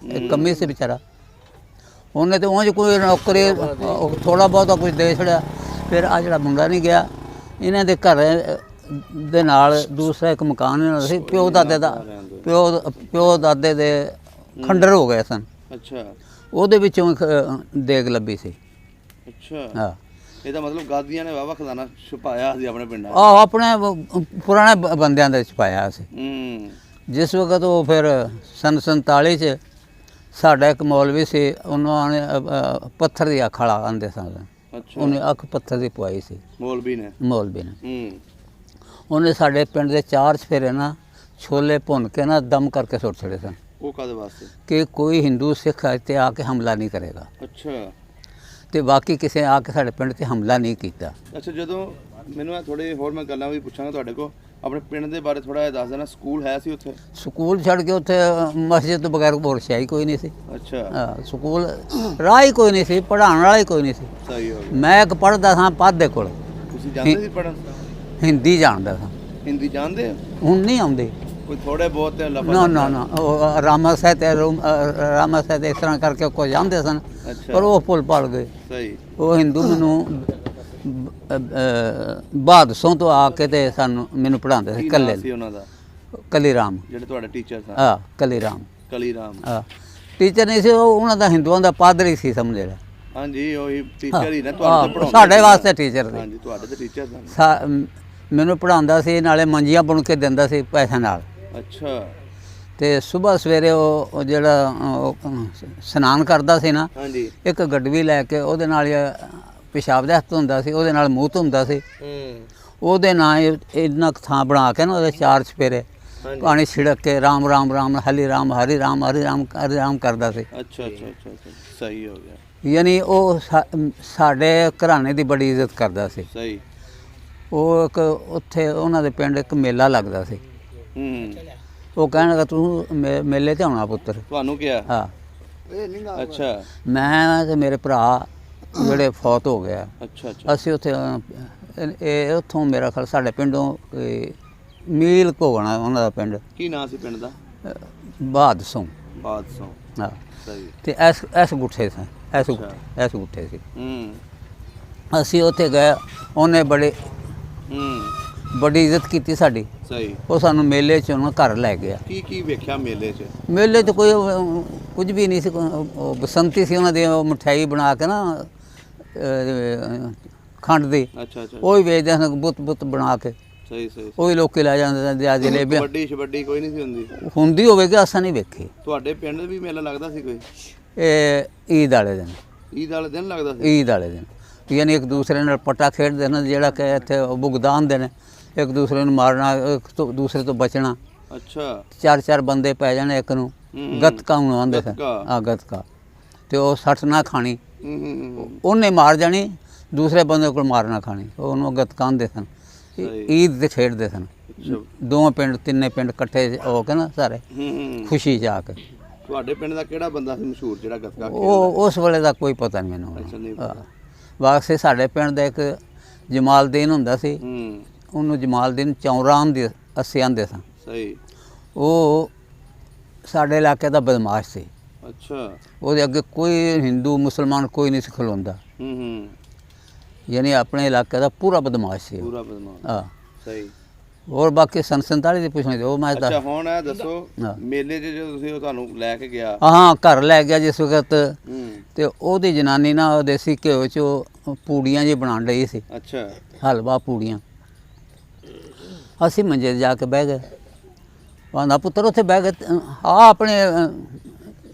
Speaker 1: ਕੰਮੀ ਸੀ ਵਿਚਾਰਾ। ਉਹਨੇ ਤੇ ਉਂਝ ਕੋਈ ਨੌਕਰੀ ਥੋੜ੍ਹਾ ਬਹੁਤਾ ਕੁਝ ਦੇ ਛੜਿਆ। ਫਿਰ ਆ ਜਿਹੜਾ ਮੁੰਡਾ ਨਹੀਂ ਗਿਆ, ਇਹਨਾਂ ਦੇ ਘਰ ਦੇ ਨਾਲ ਦੂਸਰਾ ਇੱਕ ਮਕਾਨ ਇਹਨਾਂ ਦਾ ਸੀ, ਪਿਓ ਦਾਦੇ ਦੇ ਖੰਡਰ ਹੋ ਗਏ ਸਨ।
Speaker 2: ਅੱਛਾ।
Speaker 1: ਉਹਦੇ ਵਿੱਚੋਂ ਦੇਗ ਲੱਭੀ ਸੀ।
Speaker 2: ਅੱਛਾ।
Speaker 1: ਹਾਂ,
Speaker 2: ਇਹਦਾ ਮਤਲਬ ਗਾਦੀਆਂ ਨੇ ਵਾਵਾ ਖਜ਼ਾਨਾ ਛੁਪਾਇਆ ਸੀ ਆਪਣੇ ਪਿੰਡਾਂ?
Speaker 1: ਆਹ, ਆਪਣੇ ਪੁਰਾਣੇ ਬੰਦਿਆਂ ਦੇ ਛੁਪਾਇਆ ਸੀ। ਜਿਸ ਵਕਤ ਉਹ ਫਿਰ ਸੰਨ 47 'ਚ ਸਾਡਾ ਇੱਕ ਮੌਲਵੀ ਸੀ, ਉਹਨਾਂ ਨੇ ਪੱਥਰ ਦੀ ਅੱਖ ਵਾਲਾ ਆਂਦੇ ਸਨ। ਉਹਨੇ ਅੱਖ ਪੱਥਰ ਦੀ ਪਵਾਈ ਸੀ ਮੌਲਵੀ ਨੇ। ਉਹਨੇ ਸਾਡੇ ਪਿੰਡ ਦੇ 4 ਚਫੇਰੇ ਨਾ ਛੋਲੇ ਭੁੰਨ ਕੇ ਨਾ ਦਮ ਕਰਕੇ ਸੁੱਟ ਛੜੇ ਸਨ।
Speaker 2: ਉਹ ਕਾਹਦੇ ਵਾਸਤੇ? ਕਿ
Speaker 1: ਕੋਈ ਹਿੰਦੂ ਸਿੱਖ ਇੱਥੇ ਆ ਕੇ ਹਮਲਾ ਨਹੀਂ ਕਰੇਗਾ।
Speaker 2: ਅੱਛਾ।
Speaker 1: ਤੇ ਬਾਕੀ ਕਿਸੇ ਆ ਕੇ ਸਾਡੇ ਪਿੰਡ 'ਤੇ ਹਮਲਾ ਨਹੀਂ ਕੀਤਾ।
Speaker 2: ਅੱਛਾ, ਜਦੋਂ ਮੈਨੂੰ ਥੋੜੇ ਹੋਰ ਮੈਂ ਗੱਲਾਂ ਵੀ ਪੁੱਛਾਂਗਾ ਤੁਹਾਡੇ ਕੋਲ, ਆਪਣੇ ਪਿੰਡ ਦੇ ਬਾਰੇ ਥੋੜਾ ਜਿਹਾ ਦੱਸ ਦੇਣਾ। ਸਕੂਲ ਹੈ ਸੀ ਉੱਥੇ? ਸਕੂਲ
Speaker 1: ਛੱਡ ਕੇ ਉੱਥੇ ਮਸਜਿਦ ਤੋਂ ਬਗੈਰ ਹੋਰ ਸ਼ੈ ਹੀ ਕੋਈ ਨਹੀਂ ਸੀ।
Speaker 2: ਅੱਛਾ।
Speaker 1: ਹਾਂ, ਸਕੂਲ ਰਾਹ ਹੀ ਕੋਈ ਨਹੀਂ ਸੀ, ਪੜ੍ਹਾਉਣ ਵਾਲਾ ਹੀ ਕੋਈ ਨਹੀਂ ਸੀ।
Speaker 2: ਸਹੀ ਹੋ ਗਿਆ।
Speaker 1: ਮੈਂ ਇੱਕ ਪੜ੍ਹਦਾ ਸਾਂ ਪੱਧ ਦੇ ਕੋਲ।
Speaker 2: ਤੁਸੀਂ ਜਾਂਦੇ ਸੀ ਪੜ੍ਹਨ?
Speaker 1: ਹਿੰਦੀ ਜਾਣਦਾ ਸਾਂ।
Speaker 2: ਹਿੰਦੀ ਜਾਣਦੇ?
Speaker 1: ਹੁਣ ਨਹੀਂ ਆਉਂਦੇ
Speaker 2: ਕੋਈ ਥੋੜੇ ਬਹੁਤ ਲਫ਼ਜ਼?
Speaker 1: ਨਾ, ਉਹ ਰਾਮਾ ਸਾਹਿਤ ਇਸ ਤਰ੍ਹਾਂ ਕਰਕੇ ਕੋਈ ਜਾਂਦੇ ਸਨ, ਪਰ ਉਹ ਭੁੱਲ ਭੁੱਲ ਗਏ।
Speaker 2: ਸਹੀ। ਉਹ
Speaker 1: ਹਿੰਦੂ ਮੈਨੂੰ ਬਾਦਸੋਂ ਤੋਂ ਆ ਕੇ ਤੇ ਮੈਨੂੰ ਪੜ੍ਹਾਉਂਦੇ ਸੀ। ਕੱਲੇ
Speaker 2: ਸੀ ਉਹਨਾਂ ਦਾ?
Speaker 1: ਕਲੀ ਰਾਮ,
Speaker 2: ਜਿਹੜੇ ਤੁਹਾਡੇ ਟੀਚਰ ਸਨ?
Speaker 1: ਹਾਂ, ਕਲੀ ਰਾਮ।
Speaker 2: ਹਾਂ,
Speaker 1: ਟੀਚਰ ਨਹੀਂ ਸੀ ਉਹ, ਉਹਨਾਂ ਦਾ ਹਿੰਦੂਆਂ ਦਾ ਪਾਦਰੀ ਸੀ, ਸਮਝ ਲੈ।
Speaker 2: ਹਾਂਜੀ, ਉਹੀ ਟੀਚਰ ਹੀ ਨੇ ਤੁਹਾਨੂੰ ਪੜ੍ਹਾਉਂਦੇ?
Speaker 1: ਸਾਡੇ ਵਾਸਤੇ ਟੀਚਰ ਸੀ।
Speaker 2: ਹਾਂਜੀ, ਤੁਹਾਡੇ ਤੇ ਟੀਚਰ ਸਨ।
Speaker 1: ਮੈਨੂੰ ਪੜ੍ਹਾਉਂਦਾ ਸੀ, ਨਾਲੇ ਮੰਜੀਆਂ ਬੁਣ ਕੇ ਦਿੰਦਾ ਸੀ ਪੈਸੇ ਨਾਲ।
Speaker 2: ਅੱਛਾ।
Speaker 1: ਤੇ ਸਵੇਰ ਸਵੇਰੇ ਉਹ ਜਿਹੜਾ ਇਸ਼ਨਾਨ ਕਰਦਾ ਸੀ ਨਾ, ਇੱਕ ਗੱਡਵੀ ਲੈ ਕੇ ਉਹਦੇ ਨਾਲ ਪਿਸ਼ਾਬ ਦਾ ਹੱਥ ਹੁੰਦਾ ਸੀ, ਉਹਦੇ ਨਾਲ ਮੂੰਹ ਧੁੰਦਾ ਸੀ। ਉਹਦੇ ਨਾਲ ਇੰਨਾ ਥਾਂ ਬਣਾ ਕੇ ਨਾ ਉਹਦੇ 4 ਚਫੇਰੇ ਪਾਣੀ ਛਿੜਕ ਕੇ ਰਾਮ ਰਾਮ ਰਾਮ ਹਰੀ ਰਾਮ ਹਰੀ ਰਾਮ ਹਰੀ ਰਾਮ ਹਰੀ ਰਾਮ ਕਰਦਾ ਸੀ।
Speaker 2: ਅੱਛਾ। ਸਹੀ ਹੋ ਗਿਆ।
Speaker 1: ਯਾਨੀ ਉਹ ਸਾਡੇ ਘਰਾਣੇ ਦੀ ਬੜੀ ਇੱਜ਼ਤ ਕਰਦਾ ਸੀ।
Speaker 2: ਸਹੀ।
Speaker 1: ਉਹ ਇੱਕ ਉੱਥੇ ਉਹਨਾਂ ਦੇ ਪਿੰਡ ਇੱਕ ਮੇਲਾ ਲੱਗਦਾ ਸੀ। ਉਹ ਕਹਿਣ ਲੱਗਾ ਤੂੰ ਮੇਲੇ ਤੇ ਆਉਣਾ ਪੁੱਤਰ।
Speaker 2: ਤੁਹਾਨੂੰ ਕਿਹਾ?
Speaker 1: ਹਾਂ।
Speaker 2: ਅੱਛਾ।
Speaker 1: ਮੈਂ ਤੇ ਮੇਰੇ ਭਰਾ ਜਿਹੜੇ ਫੌਤ ਹੋ ਗਿਆ।
Speaker 2: ਅੱਛਾ।
Speaker 1: ਅਸੀਂ ਉੱਥੇ ਉੱਥੋਂ ਮੇਰਾ ਖਿਆਲ ਸਾਡੇ ਪਿੰਡੋਂ ਮੀਲ ਘੋਗਣਾ ਉਹਨਾਂ ਦਾ ਪਿੰਡ।
Speaker 2: ਕੀ ਨਾਂ ਸੀ ਪਿੰਡ ਦਾ?
Speaker 1: ਬਾਦਸੋਂ। ਹਾਂ।
Speaker 2: ਸਹੀ।
Speaker 1: ਤੇ ਐਸ ਗੁੱਠੇ ਸੀ, ਐਸ ਗੁੱਠੇ ਸੀ। ਅਸੀਂ ਉੱਥੇ ਗਏ, ਉਹਨੇ ਬੜੀ ਇੱਜ਼ਤ ਕੀਤੀ ਸਾਡੀ।
Speaker 2: ਸਹੀ।
Speaker 1: ਉਹ ਸਾਨੂੰ ਮੇਲੇ 'ਚ ਉਹਨਾਂ ਘਰ ਲੈ ਗਿਆ।
Speaker 2: ਕੀ ਵੇਖਿਆ ਮੇਲੇ 'ਚ?
Speaker 1: ਮੇਲੇ 'ਚ ਕੋਈ ਕੁਝ ਵੀ ਨਹੀਂ ਸੀ। ਬਸੰਤੀ ਸੀ ਉਹਨਾਂ ਦੀ, ਮਠਿਆਈ ਬਣਾ ਕੇ ਨਾ ਖੰਡ ਦੀ।
Speaker 2: ਅੱਛਾ।
Speaker 1: ਉਹ ਹੀ ਵੇਚਦੇ ਸਨ, ਬੁੱਤ ਬਣਾ ਕੇ।
Speaker 2: ਸਹੀ।
Speaker 1: ਉਹ ਹੀ ਲੋਕੀ ਲੈ ਜਾਂਦੇ ਸਨ। ਜਲੇਬੀਆਂ
Speaker 2: ਵੱਡੀ ਕੋਈ ਨਹੀਂ ਸੀ
Speaker 1: ਹੁੰਦੀ ਹੋਵੇਗੀ, ਅਸਾਂ ਨਹੀਂ ਵੇਖੀ।
Speaker 2: ਤੁਹਾਡੇ ਪਿੰਡ ਵੀ ਮੇਲਾ ਲੱਗਦਾ ਸੀ ਕੋਈ?
Speaker 1: ਇਹ ਈਦ ਵਾਲੇ ਦਿਨ।
Speaker 2: ਈਦ ਵਾਲੇ ਦਿਨ ਲੱਗਦਾ ਸੀ?
Speaker 1: ਈਦ ਵਾਲੇ ਦਿਨ, ਯਾਨੀ ਇੱਕ ਦੂਸਰੇ ਨਾਲ ਪੱਟਾ ਖੇਡਦੇ ਨੇ, ਜਿਹੜਾ ਕਿ ਇੱਥੇ ਬੁਗਦਾਨ ਹੁੰਦੇ ਨੇ, ਇੱਕ ਦੂਸਰੇ ਨੂੰ ਮਾਰਨਾ, ਇੱਕ ਦੂਸਰੇ ਤੋਂ ਬਚਣਾ।
Speaker 2: ਅੱਛਾ।
Speaker 1: 4 ਬੰਦੇ ਪੈ ਜਾਣੇ ਇੱਕ ਨੂੰ, ਗੱਤਕਾ ਨੂੰ ਆਉਂਦੇ ਸਨ। ਹਾਂ, ਗੱਤਕਾ। ਤੇ ਉਹ ਸੱਟ ਨਾ ਖਾਣੀ, ਉਹਨੇ ਮਾਰ ਜਾਣੀ, ਦੂਸਰੇ ਬੰਦੇ ਕੋਲ ਮਾਰਨਾ ਖਾਣੀ, ਉਹਨੂੰ ਗੱਤਕਾ ਆਉਂਦੇ ਸਨ। ਈਦ ਤੇ ਖੇਡਦੇ ਸਨ। 2 ਪਿੰਡ 3 ਪਿੰਡ ਇਕੱਠੇ ਹੋ ਕੇ ਨਾ ਸਾਰੇ ਖੁਸ਼ੀ 'ਚ ਆ ਕੇ।
Speaker 2: ਤੁਹਾਡੇ ਪਿੰਡ ਦਾ ਕਿਹੜਾ ਬੰਦਾ ਸੀ ਮਸ਼ਹੂਰ ਜਿਹੜਾ ਗੱਤਕਾ ਖੇਡਦਾ?
Speaker 1: ਉਹ ਉਸ ਵੇਲੇ ਦਾ ਕੋਈ ਪਤਾ ਨਹੀਂ ਮੈਨੂੰ। ਵਾਕਸੇ ਸਾਡੇ ਪਿੰਡ ਦਾ ਇੱਕ ਜਮਾਲਦੀਨ ਹੁੰਦਾ ਸੀ, ਉਹਨੂੰ ਜਮਾਲਦੀਨ ਚੌਰਾਮ ਦੇ ਅਸੀਂ ਆਂਦੇ ਸਾਂ।
Speaker 2: ਸਹੀ।
Speaker 1: ਉਹ ਸਾਡੇ ਇਲਾਕੇ ਦਾ ਬਦਮਾਸ਼ ਸੀ।
Speaker 2: ਅੱਛਾ।
Speaker 1: ਉਹਦੇ ਅੱਗੇ ਕੋਈ ਹਿੰਦੂ ਮੁਸਲਮਾਨ ਕੋਈ ਨਹੀਂ ਸੀ ਖਲੋਂਦਾ। ਯਾਨੀ ਆਪਣੇ ਇਲਾਕੇ ਦਾ ਪੂਰਾ ਬਦਮਾਸ਼ ਸੀ।
Speaker 2: ਪੂਰਾ ਬਦਮਾਸ਼।
Speaker 1: ਹਾਂ।
Speaker 2: ਸਹੀ।
Speaker 1: ਹੋਰ ਬਾਕੀ ਸੰਨ 47 ਦੀ ਪੁੱਛਣੀ ਤੇ ਉਹ ਮੈਂ
Speaker 2: ਅੱਛਾ ਹੁਣ ਇਹ ਦੱਸੋ ਮੇਲੇ 'ਚ ਜਦੋਂ ਤੁਸੀਂ ਉਹ ਤੁਹਾਨੂੰ ਲੈ ਕੇ ਗਿਆ
Speaker 1: ਹਾਂ ਘਰ ਲੈ ਗਿਆ ਜਿਸ ਵਕਤ
Speaker 2: ਹੂੰ
Speaker 1: ਤੇ ਉਹਦੀ ਜਨਾਨੀ ਨਾ ਉਹ ਦੇਸੀ ਘਿਓ 'ਚ ਉਹ ਪੂੜੀਆਂ ਜੀ ਬਣਾਉਣ ਲਈ ਸੀ,
Speaker 2: ਅੱਛਾ
Speaker 1: ਹਲਵਾ ਪੂੜੀਆਂ। ਅਸੀਂ ਮੰਜੇ 'ਤੇ ਜਾ ਕੇ ਬਹਿ ਗਏ। ਕਹਿੰਦਾ ਪੁੱਤਰ ਉੱਥੇ ਬਹਿ ਗਏ ਆਪਣੇ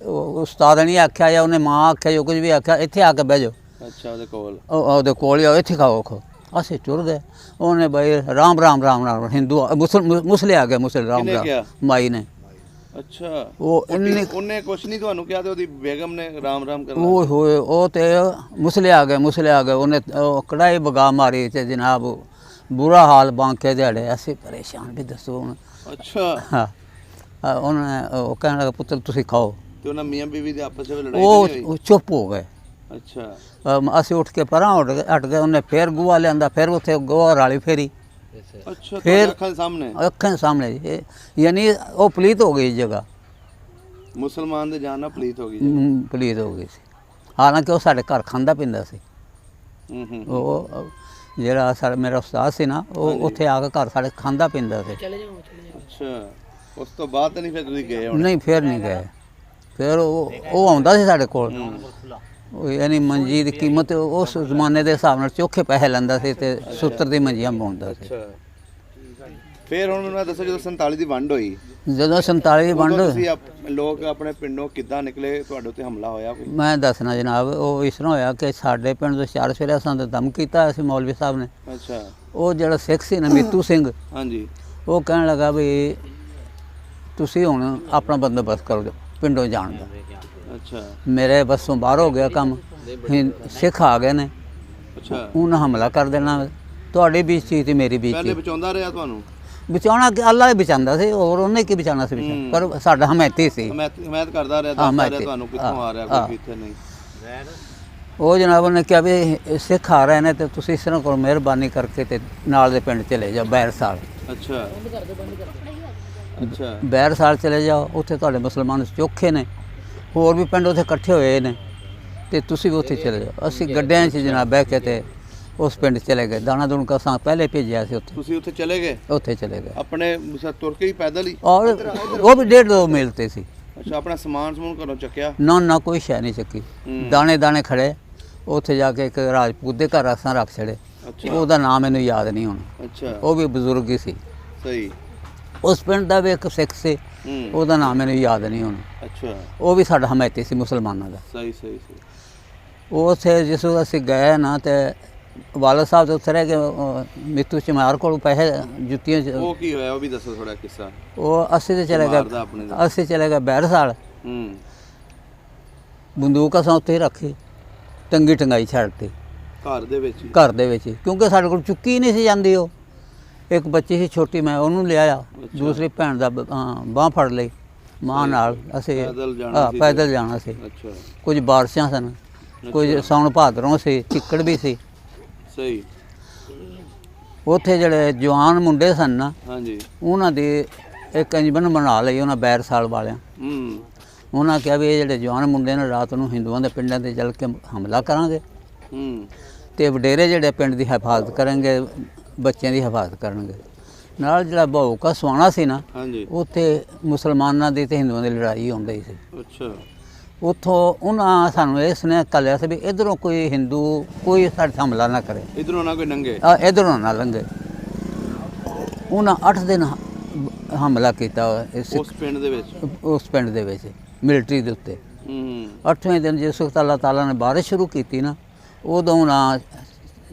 Speaker 1: ਉਸਤਾਦ ਨੇ ਆਖਿਆ ਜਾਂ ਉਹਨੇ ਮਾਂ ਆਖਿਆ ਜੋ ਕੁਝ ਵੀ ਆਖਿਆ ਇੱਥੇ ਆ ਕੇ ਬਹਿ ਜਾਓ।
Speaker 2: ਅੱਛਾ ਉਹਦੇ ਕੋਲ
Speaker 1: ਉਹਦੇ ਕੋਲ ਹੀ ਆਓ ਇੱਥੇ ਖਾਓ ਖੋ। ਅਸੀਂ ਟੁਰ ਗਏ। ਉਹਨੇ ਬਈ ਰਾਮ ਰਾਮ ਰਾਮ ਰਾਮ ਹਿੰਦੂ ਮੁਸਲੇ ਆ ਗਏ ਮੁਸਲੇ ਰਾਮ ਰਾਮ ਮਾਈ ਨੇ।
Speaker 2: ਅੱਛਾ
Speaker 1: ਉਹ
Speaker 2: ਉਹਨੇ ਕੁਛ ਨਹੀਂ ਤੁਹਾਨੂੰ ਕਿਹਾ ਤੇ ਉਹਦੀ ਬੇਗਮ ਨੇ ਰਾਮ ਰਾਮ ਕਰਨਾ
Speaker 1: ਉਹ ਹੋਏ ਉਹ ਤੇ ਮੁਸਲੇ ਆ ਗਏ ਉਹਨੇ ਕੜਾਈ ਬਗਾ ਮਾਰੀ ਤੇ ਜਨਾਬ ਬੁਰਾ ਹਾਲ ਬਾਂਕੇ ਦਿਹਾੜੇ ਅਸੀਂ ਪਰੇਸ਼ਾਨ ਵੀ ਦੱਸੋ ਹੁਣ।
Speaker 2: ਅੱਛਾ
Speaker 1: ਹਾਂ ਉਹਨੇ ਉਹ ਕਹਿਣ ਲੱਗਾ ਪੁੱਤਰ ਤੁਸੀਂ ਖਾਓ
Speaker 2: ਤੇ ਉਹਨਾਂ ਮੀਆਂ ਬੀਵੀ ਦੇ ਆਪਸ ਵਿੱਚ ਲੜਾਈ ਹੋਈ
Speaker 1: ਉਹ ਚੁੱਪ ਹੋ ਗਏ।
Speaker 2: ਅੱਛਾ
Speaker 1: ਅਸੀਂ ਉੱਠ ਕੇ ਪਰਾਂ ਹਟ ਗਏ। ਉਹਨੇ ਫੇਰ ਗੋਹਾ ਲਿਆਂਦਾ ਫਿਰ ਉੱਥੇ ਗੋਹਾ ਰਾਲੀ ਫੇਰੀ
Speaker 2: ਅੱਛਾ
Speaker 1: ਫਿਰ
Speaker 2: ਅੱਖਾਂ ਸਾਹਮਣੇ
Speaker 1: ਅੱਖਾਂ ਸਾਹਮਣੇ ਯਾਨੀ ਉਹ ਪਲੀਤ ਹੋ ਗਈ ਜਗ੍ਹਾ
Speaker 2: ਮੁਸਲਮਾਨ ਦੇ ਜਾਨ ਨਾਲ ਪਲੀਤ ਹੋ ਗਈ
Speaker 1: ਪਲੀਤ ਹੋ ਗਈ ਸੀ। ਹਾਲਾਂਕਿ ਉਹ ਸਾਡੇ ਘਰ ਖਾਂਦਾ ਪੀਂਦਾ ਸੀ।
Speaker 2: ਹੂੰ
Speaker 1: ਉਹ ਜਿਹੜਾ ਸਾਡਾ ਮੇਰਾ ਉਸਤਾਦ ਸੀ ਨਾ ਉਹ ਉੱਥੇ ਆ ਕੇ ਘਰ ਸਾਡੇ ਖਾਂਦਾ ਪੀਂਦਾ ਸੀ।
Speaker 2: ਅੱਛਾ ਉਸ ਤੋਂ ਬਾਅਦ ਤਾਂ ਨਹੀਂ ਫਿਰ ਤੁਸੀਂ ਗਏ
Speaker 1: ਨਹੀਂ ਫਿਰ ਨਹੀਂ ਗਏ। ਫਿਰ ਉਹ ਆਉਂਦਾ ਸੀ ਸਾਡੇ ਕੋਲ ਯਾਨੀ ਮੰਜੀ ਦੀ ਕੀਮਤ ਉਸ ਜ਼ਮਾਨੇ ਦੇ ਹਿਸਾਬ ਨਾਲ ਚੋਖੇ ਪੈਸੇ ਲੈਂਦਾ ਸੀ ਤੇ ਸੂਤਰ ਦੀ ਮੰਜੀਆਂ ਬੁਣਦਾ ਸੀ।
Speaker 2: ਫਿਰ ਹੁਣ ਮੈਨੂੰ ਦੱਸੋ ਜਦੋਂ 47 ਦੀ ਵੰਡ ਹੋਈ
Speaker 1: ਜਦੋਂ 47 ਦੀ ਵੰਡ
Speaker 2: ਤੁਸੀਂ ਲੋਕ ਆਪਣੇ ਪਿੰਡੋਂ ਕਿੱਦਾਂ ਨਿਕਲੇ ਤੁਹਾਡੇ ਉੱਤੇ ਹਮਲਾ ਹੋਇਆ ਕੋਈ?
Speaker 1: ਮੈਂ ਦੱਸਣਾ ਜਨਾਬ ਉਹ ਇਸ ਤਰ੍ਹਾਂ ਹੋਇਆ ਕਿ ਸਾਡੇ ਪਿੰਡ ਤੋਂ 4 ਸਵੇਰੇ ਸਾਨੂੰ ਦਮ ਕੀਤਾ ਸੀ ਮੌਲਵੀ ਸਾਹਿਬ ਨੇ।
Speaker 2: ਅੱਛਾ
Speaker 1: ਉਹ ਜਿਹੜਾ ਸਿੱਖ ਸੀ ਨਾ ਮੀਤੂ ਸਿੰਘ
Speaker 2: ਹਾਂਜੀ ਉਹ
Speaker 1: ਕਹਿਣ ਲੱਗਾ ਵੀ ਤੁਸੀਂ ਹੁਣ ਆਪਣਾ ਬੰਦੋਬਸਤ ਕਰੋ ਪਿੰਡੋਂ ਜਾਣ ਦਾ।
Speaker 2: ਅੱਛਾ
Speaker 1: ਮੇਰੇ ਬੱਸੋਂ ਬਾਹਰ ਹੋ ਗਿਆ ਕੰਮ ਸਿੱਖ ਆ ਗਏ ਨੇ।
Speaker 2: ਅੱਛਾ
Speaker 1: ਉਹਨਾਂ ਹਮਲਾ ਕਰ ਦੇਣਾ ਤੁਹਾਡੀ ਵੀ ਚੀਜ਼ ਤੇ ਮੇਰੀ ਵੀ
Speaker 2: ਪਹਿਲੇ ਬਚਾਉਂਦਾ ਰਿਹਾ ਤੁਹਾਨੂੰ?
Speaker 1: ਬਚਾਉਣਾ ਕਿ ਅੱਲਾ ਹੀ ਬਚਾਉਂਦਾ ਸੀ ਹੋਰ ਉਹਨੇ ਕੀ ਬਚਾਉਣਾ ਸੀ ਪਰ ਸਾਡਾ ਹਮਾਇਤੀ ਸੀ
Speaker 2: ਹਮਾਇਤ ਕਰਦਾ ਰਿਹਾ ਦੱਸਦਾ ਰਿਹਾ ਤੁਹਾਨੂੰ ਕਿੱਥੋਂ ਆ ਰਿਹਾ ਕੋਈ ਕਿੱਥੇ ਨਹੀਂ।
Speaker 1: ਉਹ ਜਨਾਬ ਨੇ ਕਿਹਾ ਵੀ ਸਿੱਖ ਆ ਰਹੇ ਨੇ ਤੇ ਤੁਸੀਂ ਇਸ ਤਰ੍ਹਾਂ ਕਰੋ ਮਿਹਰਬਾਨੀ ਕਰਕੇ ਤੇ ਨਾਲ ਦੇ ਪਿੰਡ ਚਲੇ ਜਾਓ ਬੈਰਸਾਲ।
Speaker 2: ਅੱਛਾ ਅੱਛਾ
Speaker 1: ਬੈਰਸਾਲ ਚਲੇ ਜਾਓ ਉੱਥੇ ਤੁਹਾਡੇ ਮੁਸਲਮਾਨ ਚੋਖੇ ਨੇ ਹੋਰ ਵੀ ਪਿੰਡ ਉੱਥੇ ਇਕੱਠੇ ਹੋਏ ਨੇ ਤੇ ਤੁਸੀਂ ਵੀ ਉੱਥੇ ਚਲੇ ਜਾਓ। ਅਸੀਂ ਗੱਡਿਆਂ 'ਚ ਜਨਾਬ ਬਹਿ ਕੇ ਤੇ ਉਸ ਪਿੰਡ ਚਲੇ ਗਏ। ਦਾਣਾ ਦੁਣਕਾ ਸਾਂ ਪਹਿਲੇ ਭੇਜਿਆ ਸੀ ਉੱਥੇ।
Speaker 2: ਤੁਸੀਂ ਉੱਥੇ ਚਲੇ ਗਏ?
Speaker 1: ਉੱਥੇ ਚਲੇ ਗਏ
Speaker 2: ਆਪਣੇ ਤੁਰ ਕੇ ਹੀ ਪੈਦਲ ਹੀ?
Speaker 1: ਔਰ ਉਹ ਵੀ 1.5-2 ਮੀਲ ਤੇ ਸੀ।
Speaker 2: ਅੱਛਾ ਆਪਣਾ ਸਮਾਨ ਸਮੂਨ ਘਰੋਂ ਚੱਕਿਆ?
Speaker 1: ਨਾ ਕੋਈ ਸ਼ੈ ਨਹੀਂ ਚੱਕੀ। ਦਾਣੇ ਖੜੇ ਉੱਥੇ ਜਾ ਕੇ ਇੱਕ ਰਾਜਪੂਤ ਦੇ ਘਰ ਅਸਾਂ ਰੱਖ ਛੜੇ। ਉਹਦਾ ਨਾਮ ਮੈਨੂੰ ਯਾਦ ਨਹੀਂ ਹੁਣ।
Speaker 2: ਅੱਛਾ ਉਹ
Speaker 1: ਵੀ ਬਜ਼ੁਰਗ ਹੀ ਸੀ।
Speaker 2: ਸਹੀ
Speaker 1: ਉਸ ਪਿੰਡ ਦਾ ਵੀ ਇੱਕ ਸਿੱਖ ਸੀ ਉਹਦਾ ਨਾਮ ਮੈਨੂੰ ਯਾਦ ਨਹੀਂ ਹੁਣ।
Speaker 2: ਅੱਛਾ ਉਹ
Speaker 1: ਵੀ ਸਾਡਾ ਹਮਾਇਤੀ ਸੀ ਮੁਸਲਮਾਨਾਂ ਦਾ।
Speaker 2: ਸਹੀ ਸਹੀ ਸਹੀ।
Speaker 1: ਉੱਥੇ ਜਿਸ ਵਕਤ ਅਸੀਂ ਗਏ ਨਾ ਤੇ ਵਾਲਾ ਸਾਹਿਬ ਦੇ ਉੱਥੇ ਰਹਿ ਕੇ ਮਿੱਤੂ ਚਮਾਰ ਕੋਲ ਪੈਸੇ ਜੁੱਤੀਆਂ
Speaker 2: ਉਹ ਕੀ ਹੋਇਆ ਉਹ ਵੀ ਦੱਸੋ ਥੋੜਾ ਕਿੱਸਾ।
Speaker 1: ਉਹ ਅਸੀਂ ਤੇ ਚਲੇ ਗਏ ਬੈਰਸਾਲ। ਬੰਦੂਕ ਅਸਾਂ ਉੱਥੇ ਹੀ ਰੱਖੀ ਟੰਗੀ ਟੰਗਾਈ ਛੱਡਤੀ ਘਰ ਦੇ ਵਿੱਚ ਕਿਉਂਕਿ ਸਾਡੇ ਕੋਲ ਚੁੱਕੀ ਨਹੀਂ ਸੀ ਜਾਂਦੀ। ਉਹ ਇੱਕ ਬੱਚੀ ਸੀ ਛੋਟੀ ਮੈਂ ਉਹਨੂੰ ਲਿਆਇਆ ਦੂਸਰੀ ਭੈਣ ਦਾ ਬਾਂਹ ਫੜ ਲਈ ਮਾਂ ਨਾਲ ਅਸੀਂ ਪੈਦਲ ਜਾਣਾ ਸੀ। ਕੁਝ ਬਾਰਿਸ਼ਾਂ ਸਨ ਕੁਝ ਸਾਉਣ ਭਾਦਰੋਂ ਸੀ ਚਿੱਕੜ ਵੀ ਸੀ।
Speaker 2: ਸਹੀ
Speaker 1: ਉੱਥੇ ਜਿਹੜੇ ਜਵਾਨ ਮੁੰਡੇ ਸਨ ਨਾ
Speaker 2: ਹਾਂਜੀ
Speaker 1: ਉਹਨਾਂ ਦੀ ਇੱਕ ਅੰਜਮਨ ਬਣਾ ਲਈ ਉਹਨਾਂ ਬੈਰਸਾਲ ਵਾਲਿਆਂ। ਉਹਨਾਂ ਕਿਹਾ ਵੀ ਇਹ ਜਿਹੜੇ ਜਵਾਨ ਮੁੰਡੇ ਨੇ ਰਾਤ ਨੂੰ ਹਿੰਦੂਆਂ ਦੇ ਪਿੰਡਾਂ 'ਤੇ ਚੱਲ ਕੇ ਹਮਲਾ ਕਰਾਂਗੇ ਤੇ ਵਡੇਰੇ ਜਿਹੜੇ ਪਿੰਡ ਦੀ ਹਿਫਾਜ਼ਤ ਕਰਨਗੇ ਬੱਚਿਆਂ ਦੀ ਹਿਫਾਜ਼ਤ ਕਰਨਗੇ। ਨਾਲ ਜਿਹੜਾ ਭੌਕਾ ਸਵਾਣਾ ਸੀ ਨਾ ਉੱਥੇ ਮੁਸਲਮਾਨਾਂ ਦੀ ਤੇ ਹਿੰਦੂਆਂ ਦੀ ਲੜਾਈ ਹੁੰਦੀ ਸੀ। ਅੱਛਾ ਉੱਥੋਂ ਉਹਨਾਂ ਸਾਨੂੰ ਇਹ ਸੁਨੇਹਾ ਘੱਲਿਆ ਸੀ ਵੀ ਇੱਧਰੋਂ ਕੋਈ ਹਿੰਦੂ ਕੋਈ ਸਾਡੇ ਹਮਲਾ ਨਾ ਕਰੇ ਇੱਧਰੋਂ ਨਾ ਕੋਈ ਲੰਘੇ ਇੱਧਰੋਂ ਨਾ ਲੰਘੇ। ਉਹਨਾਂ 8 ਦਿਨ ਹਮਲਾ ਕੀਤਾ ਉਸ ਪਿੰਡ ਦੇ ਵਿੱਚ ਮਿਲਟਰੀ ਦੇ ਉੱਤੇ। 8ਵੇਂ ਦਿਨ ਜਿਸ ਵਕਤ ਅੱਲਾਹ ਤਾਲਾ ਨੇ ਬਾਰਿਸ਼ ਸ਼ੁਰੂ ਕੀਤੀ ਨਾ ਉਦੋਂ ਨਾ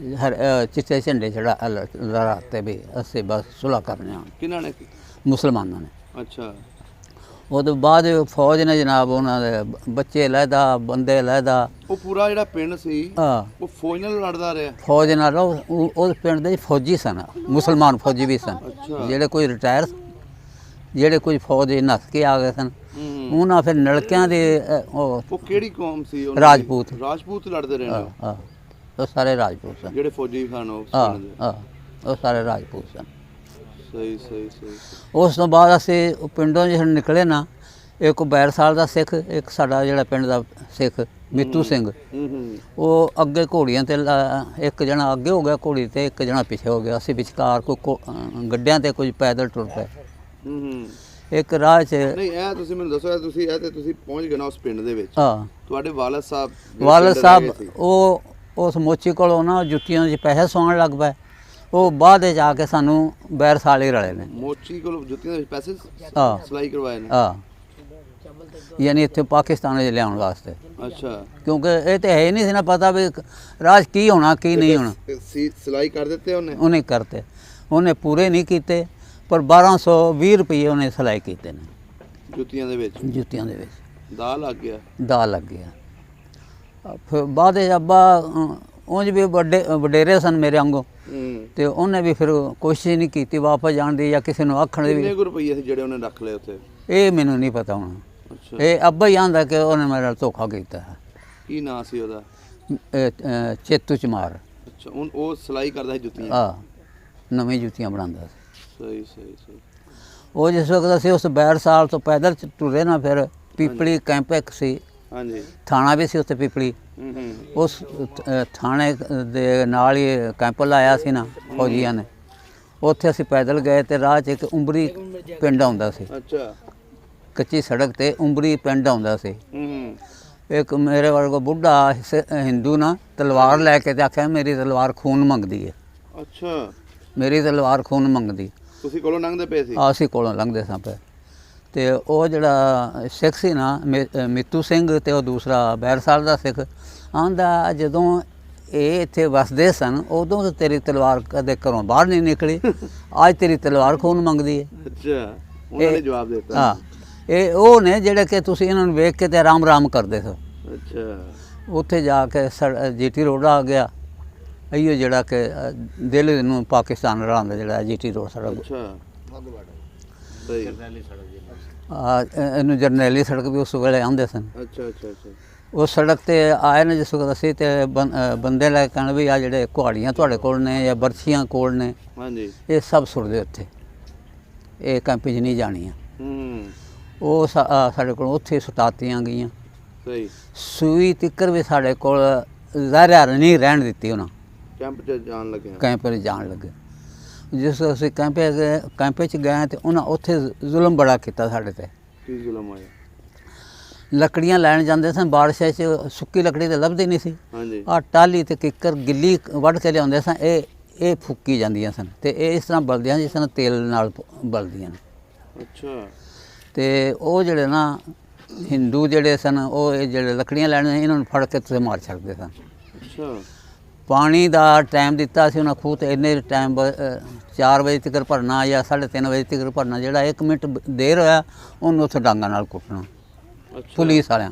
Speaker 1: ਚਿੱਟੇ ਝੰਡੇ ਲਹਿਰਾਤੇ ਵੀ ਅਸੀਂ ਬਸ ਸੁਲ੍ਹਾ ਕਰਨੇ ਆ। ਕਿਹਨਾਂ ਨੇ? ਮੁਸਲਮਾਨਾਂ ਨੇ। ਅੱਛਾ ਉਹਦੇ ਬਾਅਦ ਫੌਜ ਨੇ ਜਨਾਬ ਉਹਨਾਂ ਦੇ ਬੱਚੇ ਲਹਿਦਾ ਬੰਦੇ ਲਹਿਦਾ ਉਹ ਪੂਰਾ ਜਿਹੜਾ ਪਿੰਡ ਸੀ ਉਹ ਫੌਜ ਨਾਲ ਲੜਦਾ ਰਿਹਾ। ਫੌਜ ਨਾਲ ਉਹ ਪਿੰਡ ਦੇ ਫੌਜੀ ਸਨ ਮੁਸਲਮਾਨ ਫੌਜੀ ਵੀ ਸਨ ਜਿਹੜੇ ਕੋਈ ਰਿਟਾਇਰ ਜਿਹੜੇ ਕੁਝ ਫੌਜ ਦੇ ਨੱਸ ਕੇ ਆ ਗਏ ਸਨ। ਉਹਨਾਂ ਫਿਰ ਨਲਕਿਆਂ ਦੇ ਉਹ ਕਿਹੜੀ ਕੌਮ ਸੀ? ਰਾਜਪੂਤ ਲੜਦੇ ਰਹੇ। ਉਹ ਸਾਰੇ ਰਾਜਪੂਤ ਸਨ ਜਿਹੜੇ ਫੌਜੀ ਸਨ। ਉਹ ਸਾਰੇ ਰਾਜਪੂਤ ਸਨ। ਸਹੀ ਸਹੀ ਸਹੀ। ਉਸ ਤੋਂ ਬਾਅਦ ਅਸੀਂ ਪਿੰਡੋਂ ਜਦੋਂ ਨਿਕਲੇ ਨਾ ਇੱਕ ਬੈਰਸਾਲ ਦਾ ਸਿੱਖ ਇੱਕ ਸਾਡਾ ਜਿਹੜਾ ਪਿੰਡ ਦਾ ਸਿੱਖ ਮਿੱਤੂ ਸਿੰਘ। ਉਹ ਅੱਗੇ ਘੋੜੀਆਂ ਤੇ ਇੱਕ ਜਣਾ ਅੱਗੇ ਹੋ ਗਿਆ ਘੋੜੀ ਤੇ, ਇੱਕ ਜਣਾ ਪਿੱਛੇ ਹੋ ਗਿਆ। ਅਸੀਂ ਵਿਚਕਾਰ ਕੋਈ ਗੱਡਿਆਂ ਤੇ ਕੁਝ ਪੈਦਲ ਟੁਰ ਪਏ। ਇੱਕ ਰਾਹ 'ਚ
Speaker 2: ਨਹੀਂ, ਇਹ ਤੁਸੀਂ ਮੈਨੂੰ ਦੱਸੋ, ਤੁਸੀਂ ਪਹੁੰਚ ਗਏ ਨਾ ਉਸ ਪਿੰਡ ਦੇ ਵਿੱਚ।
Speaker 1: ਹਾਂ,
Speaker 2: ਤੁਹਾਡੇ ਵਾਲਦ ਸਾਹਿਬ
Speaker 1: ਉਹ ਉਸ ਮੋਚੀ ਕੋਲੋਂ ਨਾ ਜੁੱਤੀਆਂ 'ਚ ਪੈਸੇ ਸਵਾਉਣ ਲੱਗ ਪਏ। ਉਹ ਬਾਅਦ ਵਿੱਚ ਆ ਕੇ ਸਾਨੂੰ ਬੈਰਸਾਲੇ ਰਲੇ ਨੇ।
Speaker 2: ਮੋਚੀ ਕੋਲ ਜੁੱਤੀਆਂ ਦੇ ਪੈਸੇ ਸਿਲਾਈ ਕਰਵਾਏ ਨੇ।
Speaker 1: ਹਾਂ, ਯਾਨੀ ਇੱਥੇ ਪਾਕਿਸਤਾਨ ਵਿੱਚ ਲਿਆਉਣ ਵਾਸਤੇ।
Speaker 2: ਅੱਛਾ,
Speaker 1: ਕਿਉਂਕਿ ਇਹ ਤੇ ਹੈ ਹੀ ਨਹੀਂ ਸੀ ਨਾ ਪਤਾ ਵੀ ਰਾਜ ਕੀ ਹੋਣਾ ਕੀ ਨਹੀਂ ਹੋਣਾ।
Speaker 2: ਸਿਲਾਈ ਕਰ ਦਿੱਤੇ
Speaker 1: ਉਹਨੇ ਕਰਤੇ, ਉਹਨੇ ਪੂਰੇ ਨਹੀਂ ਕੀਤੇ, ਪਰ 1220 ਰੁਪਏ ਉਹਨੇ ਸਿਲਾਈ ਕੀਤੇ ਨੇ
Speaker 2: ਜੁੱਤੀਆਂ ਦੇ ਵਿੱਚ।
Speaker 1: ਦਾ ਲੱਗ ਗਿਆ। ਫਿਰ ਬਾਅਦ ਵਿੱਚ ਅੱਬਾ ਉਂਝ ਵੀ ਵਡੇਰੇ ਸਨ ਮੇਰੇ ਵਾਂਗੂ, ਤੇ ਉਹਨੇ ਵੀ ਫਿਰ ਕੋਸ਼ਿਸ਼ ਨਹੀਂ ਕੀਤੀ ਵਾਪਸ ਜਾਣ ਦੀ ਜਾਂ ਕਿਸੇ ਨੂੰ ਆਖਣ ਦੀ।
Speaker 2: ਕਿੰਨੇ ਕੁ ਰੁਪਏ ਸੀ ਜਿਹੜੇ ਉਹਨੇ ਰੱਖ ਲਏ ਉੱਥੇ?
Speaker 1: ਇਹ ਮੈਨੂੰ ਨਹੀਂ ਪਤਾ ਹੁਣ। ਇਹ ਅੱਬਾ ਹੀ ਆਂਦਾ ਕਿ ਉਹਨੇ ਮੇਰੇ ਨਾਲ ਧੋਖਾ ਕੀਤਾ ਹੈ।
Speaker 2: ਕੀ ਨਾਂ ਸੀ ਉਹਦਾ?
Speaker 1: ਚੇਤੂ ਚਮਾਰ।
Speaker 2: ਅੱਛਾ, ਉਹ ਸਿਲਾਈ ਕਰਦਾ ਸੀ ਜੁੱਤੀਆਂ?
Speaker 1: ਹਾਂ, ਨਵੀਂ ਜੁੱਤੀਆਂ ਬਣਾਉਂਦਾ ਸੀ।
Speaker 2: ਸਹੀ।
Speaker 1: ਉਹ ਜਿਸ ਵਕਤ ਅਸੀਂ ਉਸ ਬੈਰਸਾਲ ਤੋਂ ਪੈਦਲ ਟੁਰੇ ਨਾ, ਫਿਰ ਪੀਪਲੀ ਕੈਂਪ ਇੱਕ ਸੀ।
Speaker 2: ਹਾਂਜੀ,
Speaker 1: ਥਾਣਾ ਵੀ ਸੀ ਉੱਥੇ ਪੀਪਲੀ। ਉਸ ਥਾਣੇ ਦੇ ਨਾਲ ਹੀ ਕੈਂਪ ਲਾਇਆ ਸੀ ਨਾ ਫੌਜੀਆਂ ਨੇ। ਉੱਥੇ ਅਸੀਂ ਪੈਦਲ ਗਏ ਤੇ ਰਾਹ 'ਚ ਇੱਕ ਉਮਰੀ ਪਿੰਡ ਆਉਂਦਾ ਸੀ।
Speaker 2: ਅੱਛਾ,
Speaker 1: ਕੱਚੀ ਸੜਕ ਤੇ ਉਮਰੀ ਪਿੰਡ ਆਉਂਦਾ ਸੀ। ਇੱਕ ਮੇਰੇ ਵਰਗਾ ਬੁੱਢਾ ਹਿੰਦੂ ਨਾ ਤਲਵਾਰ ਲੈ ਕੇ ਤੇ ਆਖਿਆ ਮੇਰੀ ਤਲਵਾਰ ਖੂਨ ਮੰਗਦੀ ਹੈ।
Speaker 2: ਅੱਛਾ,
Speaker 1: ਮੇਰੀ ਤਲਵਾਰ ਖੂਨ ਮੰਗਦੀ।
Speaker 2: ਤੁਸੀਂ ਕੋਲੋਂ ਲੰਘਦੇ ਪਏ ਸੀ?
Speaker 1: ਅਸੀਂ ਕੋਲੋਂ ਲੰਘਦੇ ਸਾਂ ਪਏ। ਤੇ ਉਹ ਜਿਹੜਾ ਸਿੱਖ ਸੀ ਨਾ ਮਿੱਤੂ ਸਿੰਘ, ਤੇ ਉਹ ਦੂਸਰਾ ਬੈਰਸਾਲ ਦਾ ਸਿੱਖ, ਆਂਦਾ ਜਦੋਂ ਇਹ ਇੱਥੇ ਵਸਦੇ ਸਨ ਉਦੋਂ ਤਾਂ ਤੇਰੀ ਤਲਵਾਰ ਕਦੇ ਘਰੋਂ ਬਾਹਰ ਨਹੀਂ ਨਿਕਲੀ, ਅੱਜ ਤੇਰੀ ਤਲਵਾਰ ਖੂਨ ਮੰਗਦੀ ਹੈ।
Speaker 2: ਅੱਛਾ, ਉਹਨਾਂ ਨੇ ਜਵਾਬ ਦਿੱਤਾ।
Speaker 1: ਹਾਂ, ਇਹ ਉਹ ਨੇ ਜਿਹੜੇ ਕਿ ਤੁਸੀਂ ਇਹਨਾਂ ਨੂੰ ਵੇਖ ਕੇ ਤੇ ਆਰਾਮ ਕਰਦੇ ਸੋ।
Speaker 2: ਅੱਛਾ,
Speaker 1: ਉੱਥੇ ਜਾ ਕੇ ਜੀਟੀ ਰੋਡ ਆ ਗਿਆ। ਇਹੋ ਜਿਹੜਾ ਕਿ ਦਿੱਲੀ ਨੂੰ ਪਾਕਿਸਤਾਨ ਰਲਾਉਂਦਾ ਜਿਹੜਾ ਜੀਟੀ ਰੋਡ ਸੜਕ।
Speaker 2: ਅੱਛਾ, ਸਹੀ।
Speaker 1: ਇਹਨੂੰ ਜਰਨੈਲੀ ਸੜਕ ਵੀ ਉਸ ਵੇਲੇ ਆਉਂਦੇ ਸਨ।
Speaker 2: ਅੱਛਾ।
Speaker 1: ਉਸ ਸੜਕ ਤੇ ਆਏ ਨੇ ਜਿਸ ਵਕਤ ਅਸੀਂ, ਤੇ ਬੰਦੇ ਲੈ ਕੇ ਕਹਿਣ ਵੀ ਆ ਜਿਹੜੇ ਕੁਹਾੜੀਆਂ ਤੁਹਾਡੇ ਕੋਲ ਨੇ ਜਾਂ ਬਰਛੀਆਂ ਕੋਲ ਨੇ,
Speaker 2: ਹਾਂਜੀ,
Speaker 1: ਇਹ ਸਭ ਸੁੱਟਦੇ ਉੱਥੇ, ਇਹ ਕੈਂਪ 'ਚ ਨਹੀਂ ਜਾਣੀਆਂ। ਉਹ ਸਾਡੇ ਕੋਲ ਉੱਥੇ ਸੁਟਾਤੀਆਂ ਗਈਆਂ।
Speaker 2: ਸਹੀ। ਸੂਈ
Speaker 1: ਤਿੱਕਰ ਵੀ ਸਾਡੇ ਕੋਲ ਜ਼ਾਹਿਰ ਨਹੀਂ ਰਹਿਣ ਦਿੱਤੀ ਉਹਨਾਂ।
Speaker 2: ਕੈਂਪ 'ਚ ਜਾਣ ਲੱਗੇ।
Speaker 1: ਜਿਸ ਅਸੀਂ ਕੈਂਪ 'ਚ ਗਏ ਤੇ ਉਹਨਾਂ ਉੱਥੇ ਜ਼ੁਲਮ ਬੜਾ ਕੀਤਾ ਸਾਡੇ ਤੇ।
Speaker 2: ਕੀ ਜ਼ੁਲਮ ਹੋਇਆ?
Speaker 1: ਲੱਕੜੀਆਂ ਲੈਣ ਜਾਂਦੇ ਸਨ, ਬਾਰਿਸ਼ਾਂ 'ਚ ਸੁੱਕੀ ਲੱਕੜੀ ਤਾਂ ਲੱਭਦੀ ਨਹੀਂ ਸੀ।
Speaker 2: ਹਾਂਜੀ,
Speaker 1: ਆਹ ਟਾਹਲੀ ਤੇ ਕਿੱਕਰ ਗਿੱਲੀ ਵੱਢ ਕੇ ਲਿਆਉਂਦੇ ਸਨ, ਇਹ ਫੁੱਕੀ ਜਾਂਦੀਆਂ ਸਨ ਤੇ ਇਹ ਇਸ ਤਰ੍ਹਾਂ ਬਲਦੀਆਂ ਜਿਸ ਤਰ੍ਹਾਂ ਤੇਲ ਨਾਲ ਬਲਦੀਆਂ ਨੇ।
Speaker 2: ਅੱਛਾ।
Speaker 1: ਤੇ ਉਹ ਜਿਹੜੇ ਨਾ ਹਿੰਦੂ ਜਿਹੜੇ ਸਨ, ਉਹ ਇਹ ਜਿਹੜੇ ਲੱਕੜੀਆਂ ਲੈਣ ਇਹਨਾਂ ਨੂੰ ਫੜ ਕੇ ਤੁਸੀਂ ਮਾਰ ਛੱਡਦੇ ਸਨ।
Speaker 2: ਅੱਛਾ।
Speaker 1: ਪਾਣੀ ਦਾ ਟਾਈਮ ਦਿੱਤਾ ਸੀ ਉਹਨਾਂ ਖੂਹ ਤੇ, ਇੰਨੇ ਟਾਈਮ 4 ਵਜੇ ਤੱਕ ਭਰਨਾ ਜਾਂ 3:30 ਵਜੇ ਤੱਕ ਭਰਨਾ। ਜਿਹੜਾ 1 ਮਿੰਟ ਦੇਰ ਹੋਇਆ ਉਹਨੂੰ ਉੱਥੇ ਡਾਂਗਾਂ ਨਾਲ ਕੁੱਟਣਾ। ਪੁਲਿਸ ਵਾਲਿਆਂ,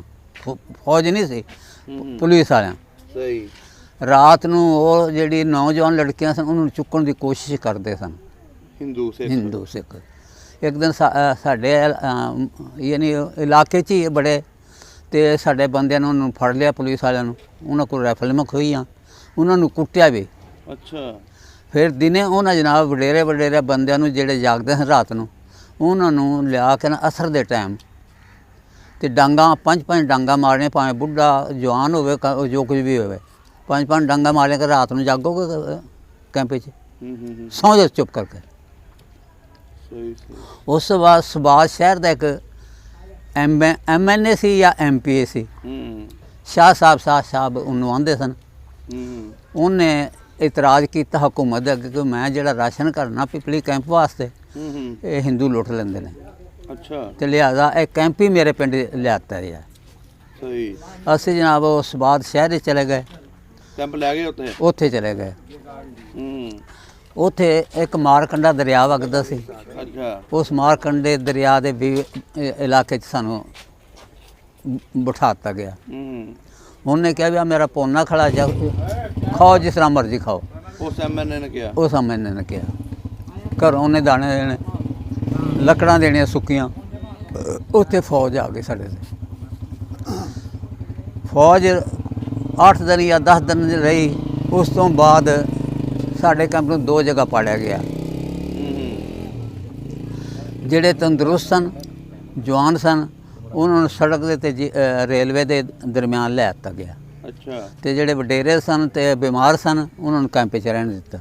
Speaker 1: ਫੌਜ ਨਹੀਂ ਸੀ, ਪੁਲਿਸ ਵਾਲਿਆਂ।
Speaker 2: ਸਹੀ।
Speaker 1: ਰਾਤ ਨੂੰ ਉਹ ਜਿਹੜੀ ਨੌਜਵਾਨ ਲੜਕੀਆਂ ਸਨ ਉਹਨੂੰ ਚੁੱਕਣ ਦੀ ਕੋਸ਼ਿਸ਼ ਕਰਦੇ ਸਨ ਹਿੰਦੂ ਸਿੱਖ। ਇੱਕ ਦਿਨ ਸਾਡੇ ਯਾਨੀ ਇਲਾਕੇ 'ਚ ਹੀ ਬੜੇ, ਤੇ ਸਾਡੇ ਬੰਦਿਆਂ ਨੇ ਉਹਨੂੰ ਫੜ ਲਿਆ ਪੁਲਿਸ ਵਾਲਿਆਂ ਨੂੰ। ਉਹਨਾਂ ਕੋਲ ਰਾਈਫਲ ਖੋਹੀਆਂ, ਉਹਨਾਂ ਨੂੰ ਕੁੱਟਿਆ ਵੀ।
Speaker 2: ਅੱਛਾ।
Speaker 1: ਫਿਰ ਦਿਨੇ ਉਹਨਾਂ ਜਨਾਬ ਵਡੇਰੇ ਬੰਦਿਆਂ ਨੂੰ ਜਿਹੜੇ ਜਾਗਦੇ ਸਨ ਰਾਤ ਨੂੰ, ਉਹਨਾਂ ਨੂੰ ਲਿਆ ਕੇ ਨਾ ਅਸਰ ਦੇ ਟਾਈਮ ਤੇ ਡਾਂਗਾ 5 ਡਾਂਗਾ ਮਾਰਨੀਆਂ, ਭਾਵੇਂ ਬੁੱਢਾ ਜਵਾਨ ਹੋਵੇ ਜੋ ਕੁਝ ਵੀ ਹੋਵੇ, 5 ਡਾਂਗਾ ਮਾਰਨੀਆਂ ਕਿ ਰਾਤ ਨੂੰ ਜਾਗੋਗੇ ਕੈਂਪ 'ਚ, ਸੌਂ ਜਾਓ ਚੁੱਪ ਕਰਕੇ। ਉਸ ਤੋਂ ਬਾਅਦ ਸੁਭਾਸ਼ ਸ਼ਹਿਰ ਦਾ ਇੱਕ MNA ਸੀ ਜਾਂ MPA ਸੀ, ਸ਼ਾਹ ਸਾਹਿਬ ਉਹਨੂੰ ਆਉਂਦੇ ਸਨ। ਉਹਨੇ ਇਤਰਾਜ਼ ਕੀਤਾ ਹਕੂਮਤ ਦੇ ਅੱਗੇ ਕਿ ਮੈਂ ਜਿਹੜਾ ਰਾਸ਼ਨ ਕਰਨਾ ਪਿਪਲੀ ਕੈਂਪ ਵਾਸਤੇ, ਇਹ ਹਿੰਦੂ ਲੁੱਟ ਲੈਂਦੇ ਨੇ।
Speaker 2: ਅੱਛਾ।
Speaker 1: ਤੇ ਲਿਹਾਜ਼ਾ ਇਹ ਕੈਂਪ ਹੀ ਮੇਰੇ ਪਿੰਡ ਲਿਆਤਾ ਰਿਹਾ।
Speaker 2: ਸਹੀ।
Speaker 1: ਅਸੀਂ ਜਨਾਬ ਉਸ ਬਾਅਦ ਸ਼ਹਿਰ ਚਲੇ ਗਏ,
Speaker 2: ਕੈਂਪ ਲੈ ਗਏ
Speaker 1: ਉੱਥੇ ਚਲੇ ਗਏ। ਉੱਥੇ ਇੱਕ ਮਾਰਕੰਡਾ ਦਰਿਆ ਵਗਦਾ ਸੀ।
Speaker 2: ਅੱਛਾ। ਉਸ
Speaker 1: ਮਾਰਕੰਡੇ ਦਰਿਆ ਦੇ ਵੀ ਇਲਾਕੇ 'ਚ ਸਾਨੂੰ ਬਿਠਾਤਾ ਗਿਆ। ਉਹਨੇ ਕਿਹਾ ਵੀ ਆ ਮੇਰਾ ਪੋਨਾ ਖੜਾ ਜਾ, ਖਾਓ ਜਿਸ ਤਰ੍ਹਾਂ ਮਰਜ਼ੀ ਖਾਓ।
Speaker 2: ਉਸ MNA
Speaker 1: ਨੇ ਕਿਹਾ ਘਰੋਂ ਉਹਨੇ ਦਾਣੇ ਦੇਣੇ, ਲੱਕੜਾਂ ਦੇਣੀਆਂ ਸੁੱਕੀਆਂ। ਉੱਥੇ ਫੌਜ ਆ ਗਈ ਸਾਡੇ ਤੇ। ਫੌਜ 8 ਦਿਨ ਜਾਂ 10 ਦਿਨ ਰਹੀ। ਉਸ ਤੋਂ ਬਾਅਦ ਸਾਡੇ ਕੈਂਪ ਨੂੰ 2 ਜਗ੍ਹਾ ਪਾੜਿਆ ਗਿਆ। ਜਿਹੜੇ ਤੰਦਰੁਸਤ ਸਨ, ਜਵਾਨ ਸਨ, ਉਹਨਾਂ ਨੂੰ ਸੜਕ ਦੇ ਤੇ ਰੇਲਵੇ ਦੇ ਦਰਮਿਆਨ ਲੈ ਦਿੱਤਾ ਗਿਆ।
Speaker 2: ਅੱਛਾ।
Speaker 1: ਤੇ ਜਿਹੜੇ ਵਡੇਰੇ ਸਨ ਤੇ ਬਿਮਾਰ ਸਨ ਉਹਨਾਂ ਨੂੰ ਕੈਂਪ 'ਚ ਰਹਿਣ ਦਿੱਤਾ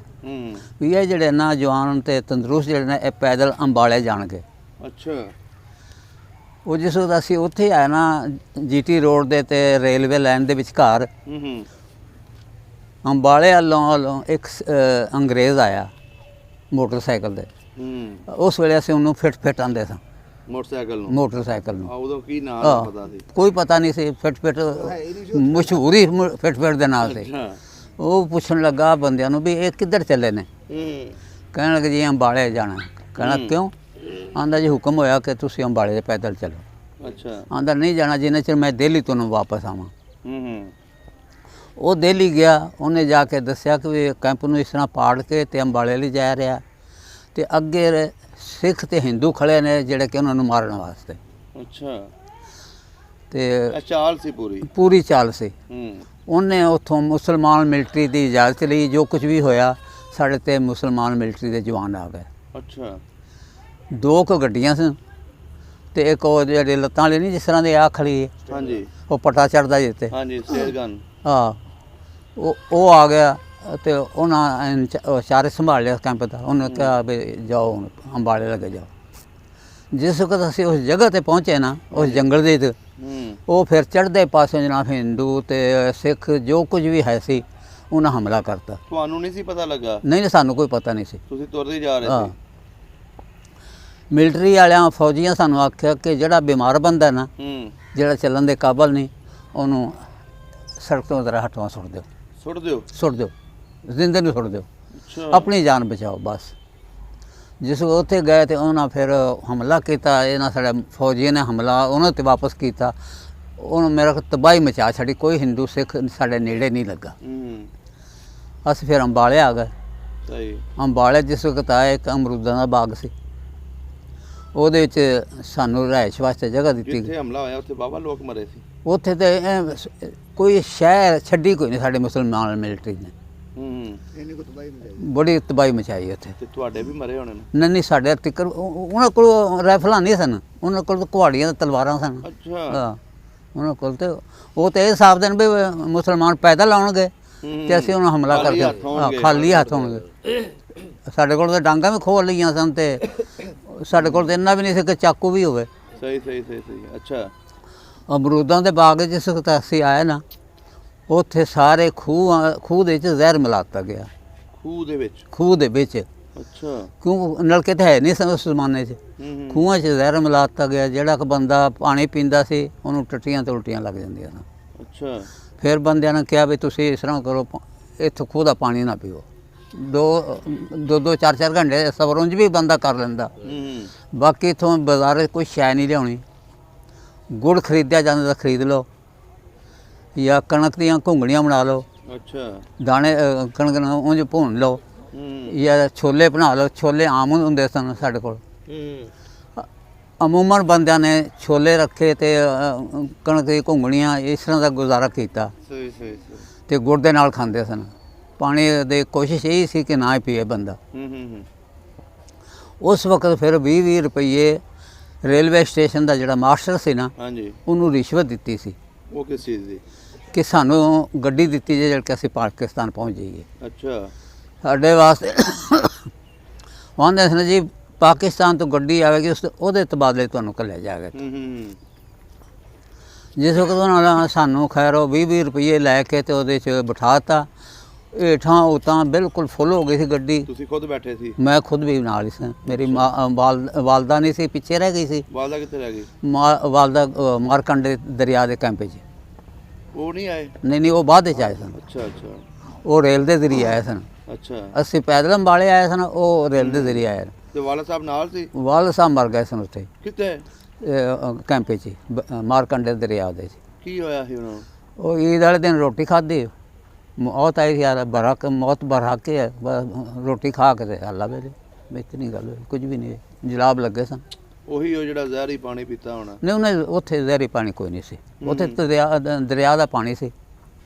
Speaker 1: ਵੀ ਇਹ ਜਿਹੜੇ ਨਾ ਜਵਾਨ ਤੇ ਤੰਦਰੁਸਤ ਜਿਹੜੇ ਨੇ ਇਹ ਪੈਦਲ ਅੰਬਾਲੇ ਜਾਣਗੇ।
Speaker 2: ਅੱਛਾ।
Speaker 1: ਉਹ ਜਿਸ ਵਕਤ ਅਸੀਂ ਉੱਥੇ ਆਏ ਨਾ GT ਰੋਡ ਦੇ ਤੇ ਰੇਲਵੇ ਲਾਈਨ ਦੇ ਵਿਚਕਾਰ ਅੰਬਾਲੇ ਵੱਲੋਂ ਇੱਕ ਅੰਗਰੇਜ਼ ਆਇਆ ਮੋਟਰਸਾਈਕਲ ਤੇ। ਉਸ ਵੇਲੇ ਅਸੀਂ ਉਹਨੂੰ ਫਿਟ ਆਂਦੇ ਸਾਂ ਮੋਟਰਸਾਈਕਲ ਨੂੰ।
Speaker 2: ਉਦੋਂ ਕੀ ਨਾਮ ਪਤਾ ਸੀ?
Speaker 1: ਕੋਈ ਪਤਾ ਨਹੀਂ ਸੀ। ਫਿਟ ਮਸ਼ਹੂਰ ਹੀ ਫਿਟ ਦੇ ਨਾਲ ਸੀ। ਉਹ ਪੁੱਛਣ ਲੱਗਾ ਬੰਦਿਆਂ ਨੂੰ ਵੀ ਇਹ ਕਿੱਧਰ ਚੱਲੇ ਨੇ? ਕਹਿਣ ਲੱਗੇ ਜੀ ਅੰਬਾਲੇ ਜਾਣਾ। ਕਹਿਣਾ ਕਿਉਂ? ਆਂਦਾ ਜੀ ਹੁਕਮ ਹੋਇਆ ਕਿ ਤੁਸੀਂ ਅੰਬਾਲੇ ਦੇ ਪੈਦਲ ਚਲੋ।
Speaker 2: ਅੱਛਾ।
Speaker 1: ਆਂਦਾ ਨਹੀਂ ਜਾਣਾ ਜਿੰਨੇ ਚਿਰ ਮੈਂ ਦਿੱਲੀ ਤੋਂ ਵਾਪਸ ਆਵਾਂ। ਉਹ ਦਿੱਲੀ ਗਿਆ। ਉਹਨੇ ਜਾ ਕੇ ਦੱਸਿਆ ਕਿ ਵੀ ਕੈਂਪ ਨੂੰ ਇਸ ਤਰ੍ਹਾਂ ਪਾੜ ਕੇ ਤੇ ਅੰਬਾਲੇ ਲਈ ਜਾ ਰਿਹਾ ਤੇ ਅੱਗੇ ਸਿੱਖ ਤੇ ਹਿੰਦੂ ਖੜੇ ਨੇ ਜਿਹੜੇ ਕਿ ਉਹਨਾਂ ਨੂੰ ਮਾਰਨ ਵਾਸਤੇ।
Speaker 2: ਅੱਛਾ।
Speaker 1: ਤੇ
Speaker 2: ਚਾਲ ਸੀ
Speaker 1: ਪੂਰੀ ਚਾਲ ਸੀ। ਉਹਨੇ ਉੱਥੋਂ ਮੁਸਲਮਾਨ ਮਿਲਟਰੀ ਦੀ ਇਜਾਜ਼ਤ ਲਈ। ਜੋ ਕੁਝ ਵੀ ਹੋਇਆ ਸਾਡੇ ਤੇ ਮੁਸਲਮਾਨ ਮਿਲਟਰੀ ਦੇ ਜਵਾਨ ਆ ਗਏ।
Speaker 2: ਅੱਛਾ।
Speaker 1: 2 ਕੁ ਗੱਡੀਆਂ ਸਨ ਤੇ ਇੱਕ ਉਹ ਜਿਹੜੇ ਲੱਤਾਂ ਵਾਲੀ ਨਹੀਂ ਜਿਸ ਤਰ੍ਹਾਂ ਦੀ ਆ ਖੜੀ ਹੈ।
Speaker 2: ਹਾਂਜੀ।
Speaker 1: ਉਹ ਪਟਾ ਚੜਦਾ ਜਿੱਤੇ।
Speaker 2: ਹਾਂਜੀ ਸੇਲਗਨ।
Speaker 1: ਹਾਂ ਉਹ ਆ ਗਿਆ ਤੇ ਉਹਨਾਂ ਚਾਰੇ ਸੰਭਾਲ ਲਿਆ ਕੈਂਪ ਦਾ। ਉਹਨੇ ਕਿਹਾ ਵੀ ਜਾਓ ਹੁਣ ਅੰਬਾਲੇ ਲੱਗੇ ਜਾਓ। ਜਿਸ ਵਕਤ ਅਸੀਂ ਉਸ ਜਗ੍ਹਾ ਤੇ ਪਹੁੰਚੇ ਨਾ ਉਸ ਜੰਗਲ ਦੇ ਵਿੱਚ ਉਹ ਫਿਰ ਚੜ੍ਹਦੇ ਪਾਸੇ ਜਨਾਬ ਹਿੰਦੂ ਤੇ ਸਿੱਖ ਜੋ ਕੁਝ ਵੀ ਹੈ ਸੀ ਉਹਨਾਂ ਹਮਲਾ ਕਰਤਾ।
Speaker 2: ਤੁਹਾਨੂੰ ਨਹੀਂ ਸੀ ਪਤਾ ਲੱਗਾ?
Speaker 1: ਨਹੀਂ ਸਾਨੂੰ ਕੋਈ ਪਤਾ ਨਹੀਂ ਸੀ।
Speaker 2: ਤੁਸੀਂ ਤੁਰਦੇ ਜਾ ਰਹੇ ਸੀ?
Speaker 1: ਮਿਲਟਰੀ ਵਾਲਿਆਂ ਫੌਜੀਆਂ ਸਾਨੂੰ ਆਖਿਆ ਕਿ ਜਿਹੜਾ ਬਿਮਾਰ ਬੰਦਾ ਨਾ ਜਿਹੜਾ ਚੱਲਣ ਦੇ ਕਾਬਲ ਨਹੀਂ ਉਹਨੂੰ ਸੜਕ ਤੋਂ ਜ਼ਰਾ ਹਟਵਾ ਸੁੱਟ ਦਿਓ ਜ਼ਿੰਦੇ ਨੂੰ ਸੁੱਟ ਦਿਓ। ਆਪਣੀ ਜਾਨ ਬਚਾਓ ਬਸ। ਜਿਸ ਉੱਥੇ ਗਏ ਤੇ ਉਹਨਾਂ ਫਿਰ ਹਮਲਾ ਕੀਤਾ। ਇਹਨਾਂ ਸਾਡੇ ਫੌਜੀਆਂ ਨੇ ਹਮਲਾ ਉਹਨਾਂ 'ਤੇ ਵਾਪਸ ਕੀਤਾ। ਉਹਨੂੰ ਮੇਰਾ ਤਬਾਹੀ ਮਚਾ ਛੱਡੀ। ਕੋਈ ਹਿੰਦੂ ਸਿੱਖ ਸਾਡੇ ਨੇੜੇ ਨਹੀਂ ਲੱਗਾ। ਅਸੀਂ ਫਿਰ ਅੰਬਾਲੇ ਆ ਗਏ। ਅੰਬਾਲੇ ਜਿਸ ਵਕਤ ਆਏ ਇੱਕ ਅਮਰੂਦਾਂ ਦਾ ਬਾਗ ਸੀ। ਉਹਦੇ ਵਿੱਚ ਸਾਨੂੰ ਰਿਹਾਇਸ਼ ਵਾਸਤੇ ਜਗ੍ਹਾ ਦਿੱਤੀ।
Speaker 2: ਜਿੱਥੇ ਹਮਲਾ ਹੋਇਆ ਉੱਥੇ ਬਾਬਾ ਲੋਕ ਮਰੇ ਸੀ?
Speaker 1: ਉੱਥੇ ਤੇ ਕੋਈ ਸ਼ਹਿਰ ਛੱਡੀ ਕੋਈ ਨਹੀਂ ਸਾਡੇ ਮੁਸਲਮਾਨ ਮਿਲਟਰੀ ਨੇ। ਬੜੀ ਤਬਾਹੀ ਮਚਾਈ ਉੱਥੇ।
Speaker 2: ਤੇ ਤੁਹਾਡੇ ਵੀ ਮਰੇ ਹੋਣੇ ਨੇ?
Speaker 1: ਨਹੀਂ ਸਾਡੇ ਤਿੱਕਰ ਉਹਨਾਂ ਕੋਲ ਰਾਈਫਲਾਂ ਨਹੀਂ ਸਨ। ਉਹਨਾਂ ਕੋਲ ਤਾਂ ਕੁਹਾੜੀਆਂ ਤੇ ਤਲਵਾਰਾਂ ਸਨ।
Speaker 2: ਅੱਛਾ।
Speaker 1: ਹਾਂ ਉਹਨਾਂ ਕੋਲ ਤੇ ਉਹ ਤੇ ਇਹ ਹਿਸਾਬ ਦੇ ਵੀ ਮੁਸਲਮਾਨ ਪੈਦਲ ਆਉਣਗੇ ਤੇ ਅਸੀਂ ਉਹਨਾਂ ਹਮਲਾ ਕਰਕੇ ਖਾਲੀ ਹੱਥ ਹੋਣਗੇ। ਸਾਡੇ ਕੋਲ ਤਾਂ ਡਾਂਗਾਂ ਵੀ ਖੋਲ ਲਈਆਂ ਸਨ ਤੇ ਸਾਡੇ ਕੋਲ ਤਾਂ ਇੰਨਾ ਵੀ ਨਹੀਂ ਸੀ ਕਿ ਚਾਕੂ ਵੀ ਹੋਵੇ।
Speaker 2: ਸਹੀ। ਅੱਛਾ।
Speaker 1: ਅਮਰੂਦਾਂ ਦੇ ਬਾਗ ਜਿਸ ਵਕਤ ਅਸੀਂ ਆਏ ਨਾ ਉੱਥੇ ਸਾਰੇ ਖੂਹ ਦੇ ਵਿੱਚ ਜ਼ਹਿਰ ਮਿਲਾ ਦਿੱਤਾ ਗਿਆ। ਖੂਹ ਦੇ ਵਿੱਚ।
Speaker 2: ਅੱਛਾ।
Speaker 1: ਕਿਉਂ ਨਲਕੇ ਤਾਂ ਹੈ ਨਹੀਂ ਸਨ ਉਸ ਜ਼ਮਾਨੇ 'ਚ। ਖੂਹਾਂ 'ਚ ਜ਼ਹਿਰ ਮਿਲਾ ਦਿੱਤਾ ਗਿਆ। ਜਿਹੜਾ ਕਿ ਬੰਦਾ ਪਾਣੀ ਪੀਂਦਾ ਸੀ ਉਹਨੂੰ ਟੱਟੀਆਂ ਤੇ ਉਲਟੀਆਂ ਲੱਗ ਜਾਂਦੀਆਂ ਸਨ।
Speaker 2: ਅੱਛਾ।
Speaker 1: ਫਿਰ ਬੰਦਿਆਂ ਨੇ ਕਿਹਾ ਵੀ ਤੁਸੀਂ ਇਸ ਤਰ੍ਹਾਂ ਕਰੋ ਇੱਥੋਂ ਖੂਹ ਦਾ ਪਾਣੀ ਨਾ ਪੀਓ। 2-4 ਘੰਟੇ ਸਬਰ ਉਂਝ ਵੀ ਬੰਦਾ ਕਰ ਲੈਂਦਾ। ਬਾਕੀ ਇੱਥੋਂ ਬਾਜ਼ਾਰ ਕੋਈ ਸ਼ੈ ਨਹੀਂ ਲਿਆਉਣੀ। ਗੁੜ ਖਰੀਦਿਆ ਜਾਂਦਾ ਤਾਂ ਖਰੀਦ ਲਓ ਜਾਂ ਕਣਕ ਦੀਆਂ ਘੁੰਗਣੀਆਂ ਬਣਾ ਲਓ।
Speaker 2: ਅੱਛਾ।
Speaker 1: ਦਾਣੇ ਕਣਕ ਨੂੰ ਉਂਝ ਭੁੰਨ ਲਓ ਜਾਂ ਛੋਲੇ ਬਣਾ ਲਓ। ਛੋਲੇ ਆਮ ਹੁੰਦੇ ਸਨ ਸਾਡੇ ਕੋਲ। ਅਮੂਮਨ ਬੰਦਿਆਂ ਨੇ ਛੋਲੇ ਰੱਖੇ ਤੇ ਕਣਕ ਦੀਆਂ ਘੁੰਗਣੀਆਂ ਇਸ ਤਰ੍ਹਾਂ ਦਾ ਗੁਜ਼ਾਰਾ ਕੀਤਾ। ਤੇ ਗੁੜ ਦੇ ਨਾਲ ਖਾਂਦੇ ਸਨ। ਪਾਣੀ ਦੀ ਕੋਸ਼ਿਸ਼ ਇਹੀ ਸੀ ਕਿ ਨਾ ਹੀ ਪੀਏ ਬੰਦਾ। ਉਸ ਵਕਤ ਫਿਰ 20-20 ਰੁਪਈਏ ਰੇਲਵੇ ਸਟੇਸ਼ਨ ਦਾ ਜਿਹੜਾ ਮਾਸਟਰ ਸੀ ਨਾ ਉਹਨੂੰ ਰਿਸ਼ਵਤ ਦਿੱਤੀ ਸੀ।
Speaker 2: ਉਹ ਕਿਸ ਚੀਜ਼ ਦੀ? ਕਿ
Speaker 1: ਸਾਨੂੰ ਗੱਡੀ ਦਿੱਤੀ ਜੇ ਕਿ ਅਸੀਂ ਪਾਕਿਸਤਾਨ ਪਹੁੰਚ ਜਾਈਏ।
Speaker 2: ਅੱਛਾ।
Speaker 1: ਸਾਡੇ ਵਾਸਤੇ ਆਉਂਦੇ ਸਨ ਜੀ ਪਾਕਿਸਤਾਨ ਤੋਂ ਗੱਡੀ ਆਵੇਗੀ ਉਹਦੇ ਤਬਾਦਲੇ ਤੁਹਾਨੂੰ ਘੱਲਿਆ ਜਾਏਗਾ। ਜਿਸ ਵਕਤ ਉਹਨਾਂ ਨੇ ਸਾਨੂੰ ਖੈਰ ਉਹ 20-20 ਰੁਪਈਏ ਲੈ ਕੇ ਤੇ ਉਹਦੇ 'ਚ ਬਿਠਾ ਤਾ। ਹੇਠਾਂ ਉਤਾਂ ਬਿਲਕੁਲ ਫੁੱਲ ਹੋ ਗਈ ਸੀ ਗੱਡੀ।
Speaker 2: ਤੁਸੀਂ ਖੁਦ ਬੈਠੇ ਸੀ? ਮੈਂ
Speaker 1: ਖੁਦ ਵੀ ਨਾਲ ਹੀ ਸੀ। ਮੇਰੀ ਵਾਲਦਾ ਨਹੀਂ ਸੀ, ਪਿੱਛੇ ਰਹਿ ਗਈ ਸੀ।
Speaker 2: ਵਾਲਦਾ ਕਿੱਥੇ ਰਹਿ ਗਈ?
Speaker 1: ਵਾਲਦਾ ਮਾਰਕੰਡੇ ਦਰਿਆ ਦੇ ਕੈਂਪ 'ਚ।
Speaker 2: ਉਹ ਨਹੀਂ ਆਏ?
Speaker 1: ਨਹੀਂ ਉਹ ਬਾਅਦ ਵਿੱਚ ਆਏ ਸਨ।
Speaker 2: ਅੱਛਾ।
Speaker 1: ਉਹ ਰੇਲ ਦੇ ਜ਼ਰੀਏ ਆਏ ਸਨ।
Speaker 2: ਅੱਛਾ।
Speaker 1: ਅਸੀਂ ਪੈਦਲ ਅੰਬਾਲੇ ਆਏ ਸਨ, ਉਹ ਰੇਲ ਦੇ ਜ਼ਰੀਏ ਆਏ।
Speaker 2: ਤੇ ਵਾਲਦ ਸਾਹਿਬ ਨਾਲ ਸੀ? ਵਾਲਦ
Speaker 1: ਸਾਹਿਬ ਮਰ ਗਏ ਸਨ ਉੱਥੇ।
Speaker 2: ਕਿੱਥੇ?
Speaker 1: ਕੈਂਪ 'ਚ ਮਾਰਕੰਡੇ ਦਰਿਆ ਦੇ 'ਚ।
Speaker 2: ਕੀ ਹੋਇਆ ਸੀ ਉਹਨਾਂ ਨੂੰ?
Speaker 1: ਉਹ ਈਦ ਵਾਲੇ ਦਿਨ ਰੋਟੀ ਖਾਧੀ। ਮੌਤ ਆਈ ਯਾਰ ਮੌਤ ਬਰਹਾਕੇ ਹੈ। ਰੋਟੀ ਖਾ ਕੇ ਤੇ ਹਾਲਾ ਵੇਲੇ ਇਤਨੀ ਗੱਲ ਹੋਈ। ਕੁਝ ਵੀ ਨਹੀਂ। ਜਲਾਬ ਲੱਗੇ ਸਨ।
Speaker 2: ਉਹੀ ਉਹ ਜਿਹੜਾ ਜ਼ਹਿਰੀ ਪਾਣੀ ਪੀਤਾ ਹੋਣਾ? ਨਹੀਂ
Speaker 1: ਉਹਨੇ ਉੱਥੇ ਜ਼ਹਿਰੀ ਪਾਣੀ ਕੋਈ ਨਹੀਂ ਸੀ। ਉੱਥੇ ਦਰਿਆ ਦਾ ਪਾਣੀ ਸੀ।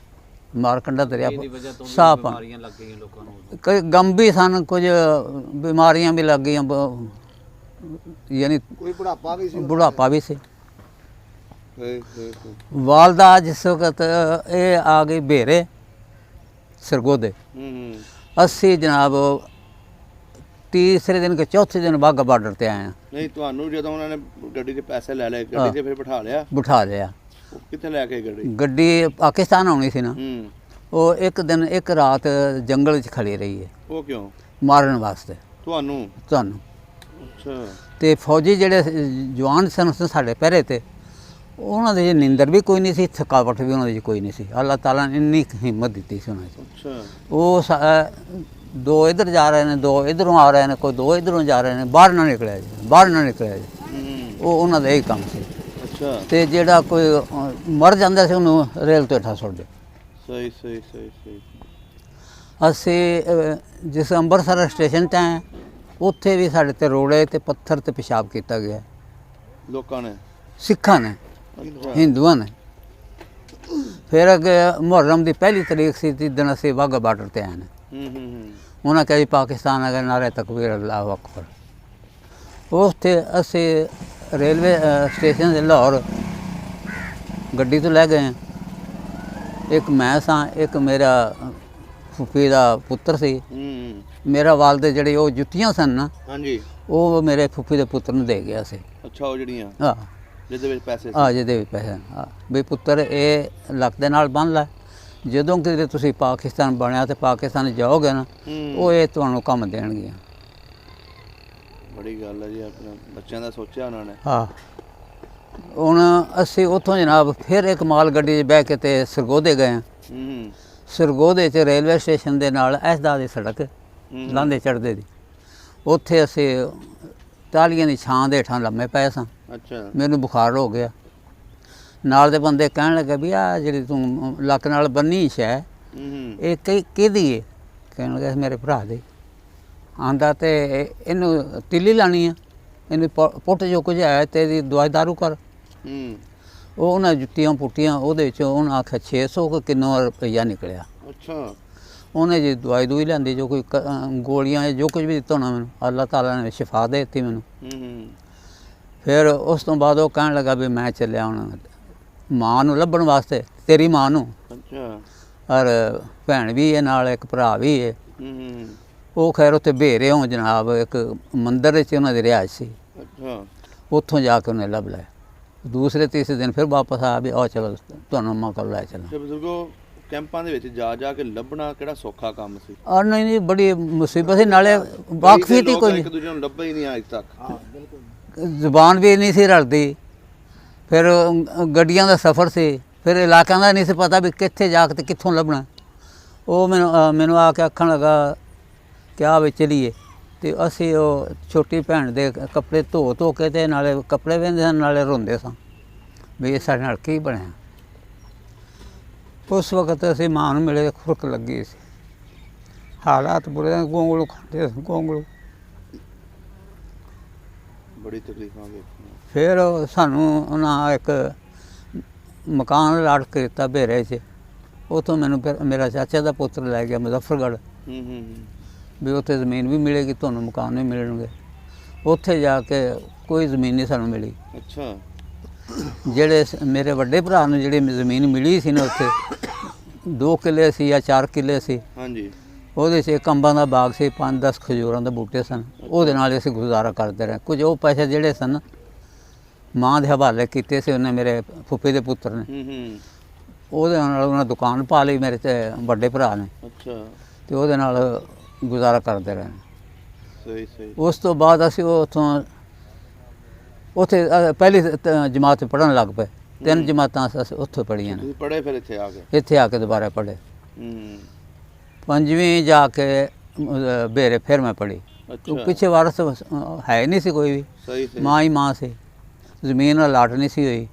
Speaker 1: ਮਾਰਕੰਡਾ ਦਰਿਆ ਸਾਫ ਪਾਣੀ। ਕਈ ਗਮ ਵੀ ਸਨ, ਕੁਝ ਬਿਮਾਰੀਆਂ ਵੀ ਲੱਗ ਗਈਆਂ। ਯਾਨੀ ਕੋਈ ਬੁਢਾਪਾ ਵੀ ਸੀ। ਵਾਲਦਾ ਜਿਸ ਵਕਤ ਇਹ ਆ ਗਈ ਭੇਰੇ ਸਰਗੋਦੇ। ਅਸੀਂ ਜਨਾਬ ਤੀਸਰੇ ਦਿਨ ਕੇ ਚੌਥੇ ਦਿਨ ਵਾਹਗਾ ਬਾਰਡਰ ਤੇ ਆਏ ਹਾਂ।
Speaker 2: ਨਹੀਂ ਤੁਹਾਨੂੰ ਜਦੋਂ ਉਹਨਾਂ ਨੇ ਗੱਡੀ ਦੇ ਪੈਸੇ ਲੈ ਲਏ, ਗੱਡੀ ਤੇ ਫਿਰ ਬਿਠਾ ਲਿਆ?
Speaker 1: ਬਿਠਾ ਲਿਆ।
Speaker 2: ਕਿੱਥੇ ਲੈ ਕੇ ਗੱਡੀ?
Speaker 1: ਗੱਡੀ ਪਾਕਿਸਤਾਨ ਆਉਣੀ ਸੀ ਨਾ, ਉਹ ਇੱਕ ਦਿਨ ਇੱਕ ਰਾਤ ਜੰਗਲ 'ਚ ਖੜੀ ਰਹੀ ਹੈ।
Speaker 2: ਉਹ ਕਿਉਂ?
Speaker 1: ਮਾਰਨ ਵਾਸਤੇ
Speaker 2: ਤੁਹਾਨੂੰ? ਅੱਛਾ।
Speaker 1: ਤੇ ਫੌਜੀ ਜਿਹੜੇ ਜਵਾਨ ਸਨ ਸਾਡੇ ਪਹਿਰੇ ਤੇ, ਉਹਨਾਂ ਦੇ ਨੀਂਦਰ ਵੀ ਕੋਈ ਨਹੀਂ ਸੀ, ਥਕਾਵਟ ਵੀ ਉਹਨਾਂ ਦੀ ਕੋਈ ਨਹੀਂ ਸੀ। ਅੱਲਾਹ ਤਾਲਾ ਨੇ ਇੰਨੀ ਹਿੰਮਤ ਦਿੱਤੀ ਸੀ ਉਹਨਾਂ 'ਚ।
Speaker 2: ਅੱਛਾ।
Speaker 1: ਉਹ ਦੋ ਇੱਧਰ ਜਾ ਰਹੇ ਨੇ, ਦੋ ਇੱਧਰੋਂ ਆ ਰਹੇ ਨੇ, ਕੋਈ ਦੋ ਇੱਧਰੋਂ ਜਾ ਰਹੇ ਨੇ, ਬਾਹਰ ਨਾ ਨਿਕਲਿਆ ਜੀ, ਬਾਹਰ ਨਾ ਨਿਕਲਿਆ ਜੀ। ਉਹ ਉਹਨਾਂ ਦਾ ਇਹੀ ਕੰਮ ਸੀ।
Speaker 2: ਅੱਛਾ।
Speaker 1: ਤੇ ਜਿਹੜਾ ਕੋਈ ਮਰ ਜਾਂਦਾ ਸੀ ਉਹਨੂੰ ਰੇਲ ਤੋਂ ਹੇਠਾਂ ਸੁੱਟ ਦੇ।
Speaker 2: ਸਹੀ ਸਹੀ ਸਹੀ ਸਹੀ।
Speaker 1: ਅਸੀਂ ਜਿਸ ਅੰਮ੍ਰਿਤਸਰ ਸਟੇਸ਼ਨ 'ਤੇ ਆਏ, ਉੱਥੇ ਵੀ ਸਾਡੇ ਤੇ ਰੋੜੇ ਤੇ ਪੱਥਰ ਤੇ ਪਿਸ਼ਾਬ ਕੀਤਾ ਗਿਆ।
Speaker 2: ਲੋਕਾਂ ਨੇ?
Speaker 1: ਸਿੱਖਾਂ ਨੇ, ਹਿੰਦੂਆਂ ਨੇ। ਫਿਰ ਅੱਗੇ ਮੁਹੱਰਮ ਦੀ ਪਹਿਲੀ ਤਰੀਕ ਸੀ, ਜਿੱਦਣ ਅਸੀਂ ਵਾਹਗਾ ਬਾਰਡਰ ਤੇ ਆਏ ਨੇ। ਉਹਨਾਂ ਕਿਹਾ ਜੀ ਪਾਕਿਸਤਾਨ ਅਗਰ ਨਾਰੇ ਤਕਬੀਰ ਅੱਲਾਹੁ ਅਕਬਰ। ਉੱਥੇ ਅਸੀਂ ਰੇਲਵੇ ਸਟੇਸ਼ਨ ਦੇ ਲਾਹੌਰ ਗੱਡੀ ਤੋਂ ਲੈ ਗਏ। ਇੱਕ ਮੈਂ ਸਾਂ, ਇੱਕ ਮੇਰਾ ਫੁੱਫੀ ਦਾ ਪੁੱਤਰ ਸੀ। ਮੇਰਾ ਵਾਲਦੇ ਜਿਹੜੇ ਉਹ ਜੁੱਤੀਆਂ ਸਨ ਨਾ, ਹਾਂਜੀ, ਉਹ ਮੇਰੇ ਫੁੱਫੀ ਦੇ ਪੁੱਤਰ ਨੂੰ ਦੇ ਗਿਆ ਸੀ।
Speaker 2: ਅੱਛਾ। ਉਹ ਜਿਹੜੀਆਂ? ਹਾਂ, ਜਿਹਦੇ ਵਿੱਚ ਪੈਸੇ
Speaker 1: ਸੀ। ਜਿਹਦੇ ਵਿੱਚ ਪੈਸੇ। ਹਾਂ ਵੀ ਪੁੱਤਰ ਇਹ ਲੱਕ ਦੇ ਨਾਲ ਬੰਨ੍ਹ ਲੈ, ਜਦੋਂ ਕਿਤੇ ਤੁਸੀਂ ਪਾਕਿਸਤਾਨ ਬਣਿਆ ਤੇ ਪਾਕਿਸਤਾਨ ਜਾਓਗੇ ਨਾ, ਉਹ ਇਹ ਤੁਹਾਨੂੰ ਕੰਮ ਦੇਣਗੇ।
Speaker 2: ਬੜੀ ਗੱਲ ਹੈ ਜੀ, ਆਪਣੇ ਬੱਚਿਆਂ ਦਾ ਸੋਚਿਆ ਉਹਨਾਂ ਨੇ।
Speaker 1: ਹਾਂ। ਹੁਣ ਅਸੀਂ ਉੱਥੋਂ ਜਨਾਬ ਫਿਰ ਇੱਕ ਮਾਲ ਗੱਡੀ 'ਚ ਬਹਿ ਕੇ ਤੇ ਸਰਗੋਦੇ ਗਏ। ਸਰਗੋਦੇ 'ਚ ਰੇਲਵੇ ਸਟੇਸ਼ਨ ਦੇ ਨਾਲ ਐਸਦਾ ਦੀ ਸੜਕ ਲਾਂਦੇ ਚੜ੍ਹਦੇ ਦੀ, ਉੱਥੇ ਅਸੀਂ ਟਾਹਲੀਆਂ ਦੀ ਛਾਂ ਦੇ ਹੇਠਾਂ ਲੰਮੇ ਪਏ ਸਾਂ। ਅੱਛਾ। ਮੈਨੂੰ ਬੁਖਾਰ ਹੋ ਗਿਆ। ਨਾਲ ਦੇ ਬੰਦੇ ਕਹਿਣ ਲੱਗੇ ਵੀ ਆ ਜਿਹੜੀ ਤੂੰ ਲੱਕ ਨਾਲ ਬੰਨੀ ਸ਼ੈ, ਇਹ ਕਿਹਦੀ ਹੈ? ਕਹਿਣ ਲੱਗਾ ਮੇਰੇ ਭਰਾ ਦੀ। ਆਂਦਾ ਤੇ ਇਹਨੂੰ ਤਿੱਲੀ ਲਾਣੀ ਆ, ਇਹਨੂੰ ਪੁੱਟ ਜੋ ਕੁਝ ਹੈ ਤੇ ਇਹਦੀ ਦਵਾਈ ਦਾਰੂ ਕਰ। ਉਹ ਉਹਨਾਂ ਜੁੱਤੀਆਂ ਪੁੱਟੀਆਂ, ਉਹਦੇ ਵਿੱਚ ਉਹਨਾਂ ਆਖਿਆ 600 ਕਿੰਨਾ ਰੁਪਈਆ ਨਿਕਲਿਆ। ਅੱਛਾ। ਉਹਨੇ ਜੀ ਦਵਾਈ ਦੂਈ ਲਿਆਂਦੀ, ਜੋ ਕੋਈ ਗੋਲੀਆਂ ਜੋ ਕੁਝ ਵੀ ਦਿੱਤਾ ਹੋਣਾ ਮੈਨੂੰ, ਅੱਲਾਹ ਤਾਲਾ ਨੇ ਸ਼ਿਫਾ ਦੇ ਦਿੱਤੀ ਮੈਨੂੰ। ਫਿਰ ਉਸ ਤੋਂ ਬਾਅਦ ਉਹ ਕਹਿਣ ਲੱਗਾ ਵੀ ਮੈਂ ਚੱਲਿਆ ਹੁਣ ਮਾਂ ਨੂੰ ਲੱਭਣ ਵਾਸਤੇ, ਤੇਰੀ ਮਾਂ ਨੂੰ। ਅੱਛਾ। ਔਰ ਭੈਣ ਵੀ ਹੈ ਨਾਲ, ਇੱਕ ਭਰਾ ਵੀ ਹੈ। ਉਹ ਖੈਰ ਉੱਥੇ ਭੇਰੇ ਹੋ ਜਨਾਬ, ਇੱਕ ਮੰਦਿਰ ਵਿੱਚ ਉਹਨਾਂ ਦੀ ਰਿਹਾਇਸ਼ ਸੀ। ਅੱਛਾ। ਉੱਥੋਂ ਜਾ ਕੇ ਉਹਨੇ ਲੱਭ ਲਿਆ। ਦੂਸਰੇ ਤੀਸਰੇ ਦਿਨ ਫਿਰ ਵਾਪਸ ਆਇਆ ਵੀ ਆਹ ਚਲੋ ਤੁਹਾਨੂੰ ਅੰਮਾ ਕੋਲ ਲੈ ਚੱਲਾਂ।
Speaker 2: ਬਜ਼ੁਰਗੋ, ਕੈਂਪਾਂ ਦੇ ਵਿੱਚ ਜਾ ਕੇ ਲੱਭਣਾ ਕਿਹੜਾ ਸੌਖਾ ਕੰਮ ਸੀ?
Speaker 1: ਨਹੀਂ ਨਹੀਂ, ਬੜੀ ਮੁਸੀਬਤ ਸੀ। ਨਾਲੇ ਵਾਕਫੀਅਤ ਹੀ ਕੋਈ ਨਹੀਂ,
Speaker 2: ਇੱਕ ਦੂਜੇ ਨੂੰ ਲੱਭਾ ਹੀ ਨਹੀਂ ਅੱਜ ਤੱਕ।
Speaker 1: ਜ਼ੁਬਾਨ ਵੀ ਨਹੀਂ ਸੀ ਰਲਦੀ। ਫਿਰ ਗੱਡੀਆਂ ਦਾ ਸਫ਼ਰ ਸੀ, ਫਿਰ ਇਲਾਕਿਆਂ ਦਾ ਨਹੀਂ ਸੀ ਪਤਾ ਵੀ ਕਿੱਥੇ ਜਾ ਕੇ ਤੇ ਕਿੱਥੋਂ ਲੱਭਣਾ। ਉਹ ਮੈਨੂੰ ਆ ਕੇ ਆਖਣ ਲੱਗਾ ਕਿ ਆ ਵੀ ਚਲੀਏ। ਤੇ ਅਸੀਂ ਉਹ ਛੋਟੀ ਭੈਣ ਦੇ ਕੱਪੜੇ ਧੋ ਕੇ ਤੇ ਨਾਲੇ ਕੱਪੜੇ ਵਹਿੰਦੇ ਸਨ, ਨਾਲੇ ਰੋਂਦੇ ਸਾਂ ਵੀ ਇਹ ਸਾਡੇ ਨਾਲ ਕੀ ਬਣਿਆ। ਉਸ ਵਕਤ ਅਸੀਂ ਮਾਂ ਨੂੰ ਮਿਲੇ, ਖੁਰਕ ਲੱਗੀ ਸੀ, ਹਾਲਾਤ ਬੁਰੇ, ਗੋਂਗਲੂ ਖਾਂਦੇ ਸੀ, ਗੋਂਗਲੂ।
Speaker 2: ਬੜੀ ਤਕਲੀਫਾਂ ਵੇਖੀਆਂ। ਫਿਰ
Speaker 1: ਸਾਨੂੰ ਉਹਨਾਂ ਇੱਕ ਮਕਾਨ ਲਾਟ ਕੇ ਦਿੱਤਾ ਭੇਰੇ 'ਚ। ਉੱਥੋਂ ਮੈਨੂੰ ਫਿਰ ਮੇਰਾ ਚਾਚਾ ਦਾ ਪੁੱਤਰ ਲੈ ਗਿਆ ਮੁਜ਼ੱਫਰਗੜ੍ਹ, ਵੀ ਉੱਥੇ ਜ਼ਮੀਨ ਵੀ ਮਿਲੇਗੀ ਤੁਹਾਨੂੰ, ਮਕਾਨ ਵੀ ਮਿਲਣਗੇ। ਉੱਥੇ ਜਾ ਕੇ ਕੋਈ ਜ਼ਮੀਨ ਨਹੀਂ ਸਾਨੂੰ ਮਿਲੀ। ਅੱਛਾ। ਜਿਹੜੇ ਮੇਰੇ ਵੱਡੇ ਭਰਾ ਨੂੰ ਜਿਹੜੀ ਜ਼ਮੀਨ ਮਿਲੀ ਸੀ ਨਾ, ਉੱਥੇ 2 ਕਿੱਲੇ ਸੀ ਜਾਂ 4 ਕਿੱਲੇ ਸੀ। ਹਾਂਜੀ। ਉਹਦੇ 'ਚ ਇੱਕ ਅੰਬਾਂ ਦਾ ਬਾਗ ਸੀ, 5-10 ਖਜੂਰਾਂ ਦੇ ਬੂਟੇ ਸਨ। ਉਹਦੇ ਨਾਲ ਅਸੀਂ ਗੁਜ਼ਾਰਾ ਕਰਦੇ ਰਹੇ। ਕੁਝ ਉਹ ਪੈਸੇ ਜਿਹੜੇ ਸਨ ਮਾਂ ਦੇ ਹਵਾਲੇ ਕੀਤੇ ਸੀ ਉਹਨੇ, ਮੇਰੇ ਫੁੱਫੇ ਦੇ ਪੁੱਤਰ ਨੇ। ਉਹਦੇ ਨਾਲ ਉਹਨਾਂ ਦੁਕਾਨ ਪਾ ਲਈ ਮੇਰੇ ਤੇ ਵੱਡੇ ਭਰਾ ਨੇ। ਅੱਛਾ। ਤੇ ਉਹਦੇ ਨਾਲ ਗੁਜ਼ਾਰਾ ਕਰਦੇ ਰਹੇ। ਸਹੀ ਸਹੀ। ਉਸ ਤੋਂ ਬਾਅਦ ਅਸੀਂ ਉੱਥੋਂ ਉੱਥੇ ਪਹਿਲੀ ਜਮਾਤ ਪੜ੍ਹਨ ਲੱਗ ਪਏ। 3 ਜਮਾਤਾਂ ਅਸੀਂ ਉੱਥੋਂ ਪੜ੍ਹੀਆਂ ਨੇ।
Speaker 2: ਪੜ੍ਹੇ ਫਿਰ ਇੱਥੇ ਆ ਕੇ? ਇੱਥੇ ਆ ਕੇ ਦੁਬਾਰਾ ਪੜ੍ਹੇ।
Speaker 1: 5ਵੀਂ ਜਾ ਕੇ ਭੇਰੇ ਫਿਰ ਮੈਂ ਪੜ੍ਹੀ। ਪਿੱਛੇ ਵਾਰਸ ਹੈ ਨਹੀਂ ਸੀ ਕੋਈ ਵੀ, ਮਾਂ ਹੀ ਮਾਂ ਸੀ, ਜ਼ਮੀਨ ਅਲਾਟ ਨਹੀਂ ਸੀ ਹੋਈ।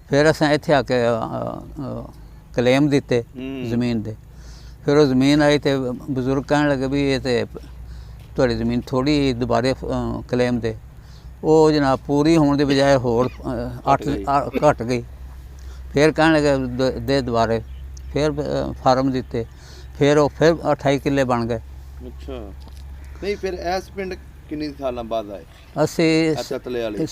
Speaker 1: ਫਿਰ ਅਸੀਂ ਇੱਥੇ ਆ ਕੇ ਕਲੇਮ ਦਿੱਤੇ ਜ਼ਮੀਨ ਦੇ। ਫਿਰ ਉਹ ਜ਼ਮੀਨ ਆਈ ਤੇ ਬਜ਼ੁਰਗ ਕਹਿਣ ਲੱਗੇ ਵੀ ਇਹ ਤੇ ਤੁਹਾਡੀ ਜ਼ਮੀਨ ਥੋੜ੍ਹੀ ਦੁਬਾਰੇ ਕਲੇਮ ਦੇ। ਉਹ ਜਨਾਬ ਪੂਰੀ ਹੋਣ ਦੇ ਬਜਾਏ ਹੋਰ 8 ਘੱਟ ਗਈ। ਫਿਰ ਕਹਿਣ ਲੱਗੇ ਦੇ ਦੁਬਾਰੇ। ਫਿਰ ਫਾਰਮ ਦਿੱਤੇ, ਫਿਰ ਉਹ ਫਿਰ 28 ਕਿੱਲੇ ਬਣ ਗਏ। ਅੱਛਾ। ਨਹੀਂ ਫਿਰ ਇਸ ਪਿੰਡ
Speaker 2: ਕਿੰਨੇ ਸਾਲਾਂ ਬਾਅਦ ਆਏ
Speaker 1: ਅਸੀਂ
Speaker 2: ਤਤਲੇ ਵਾਲੀ?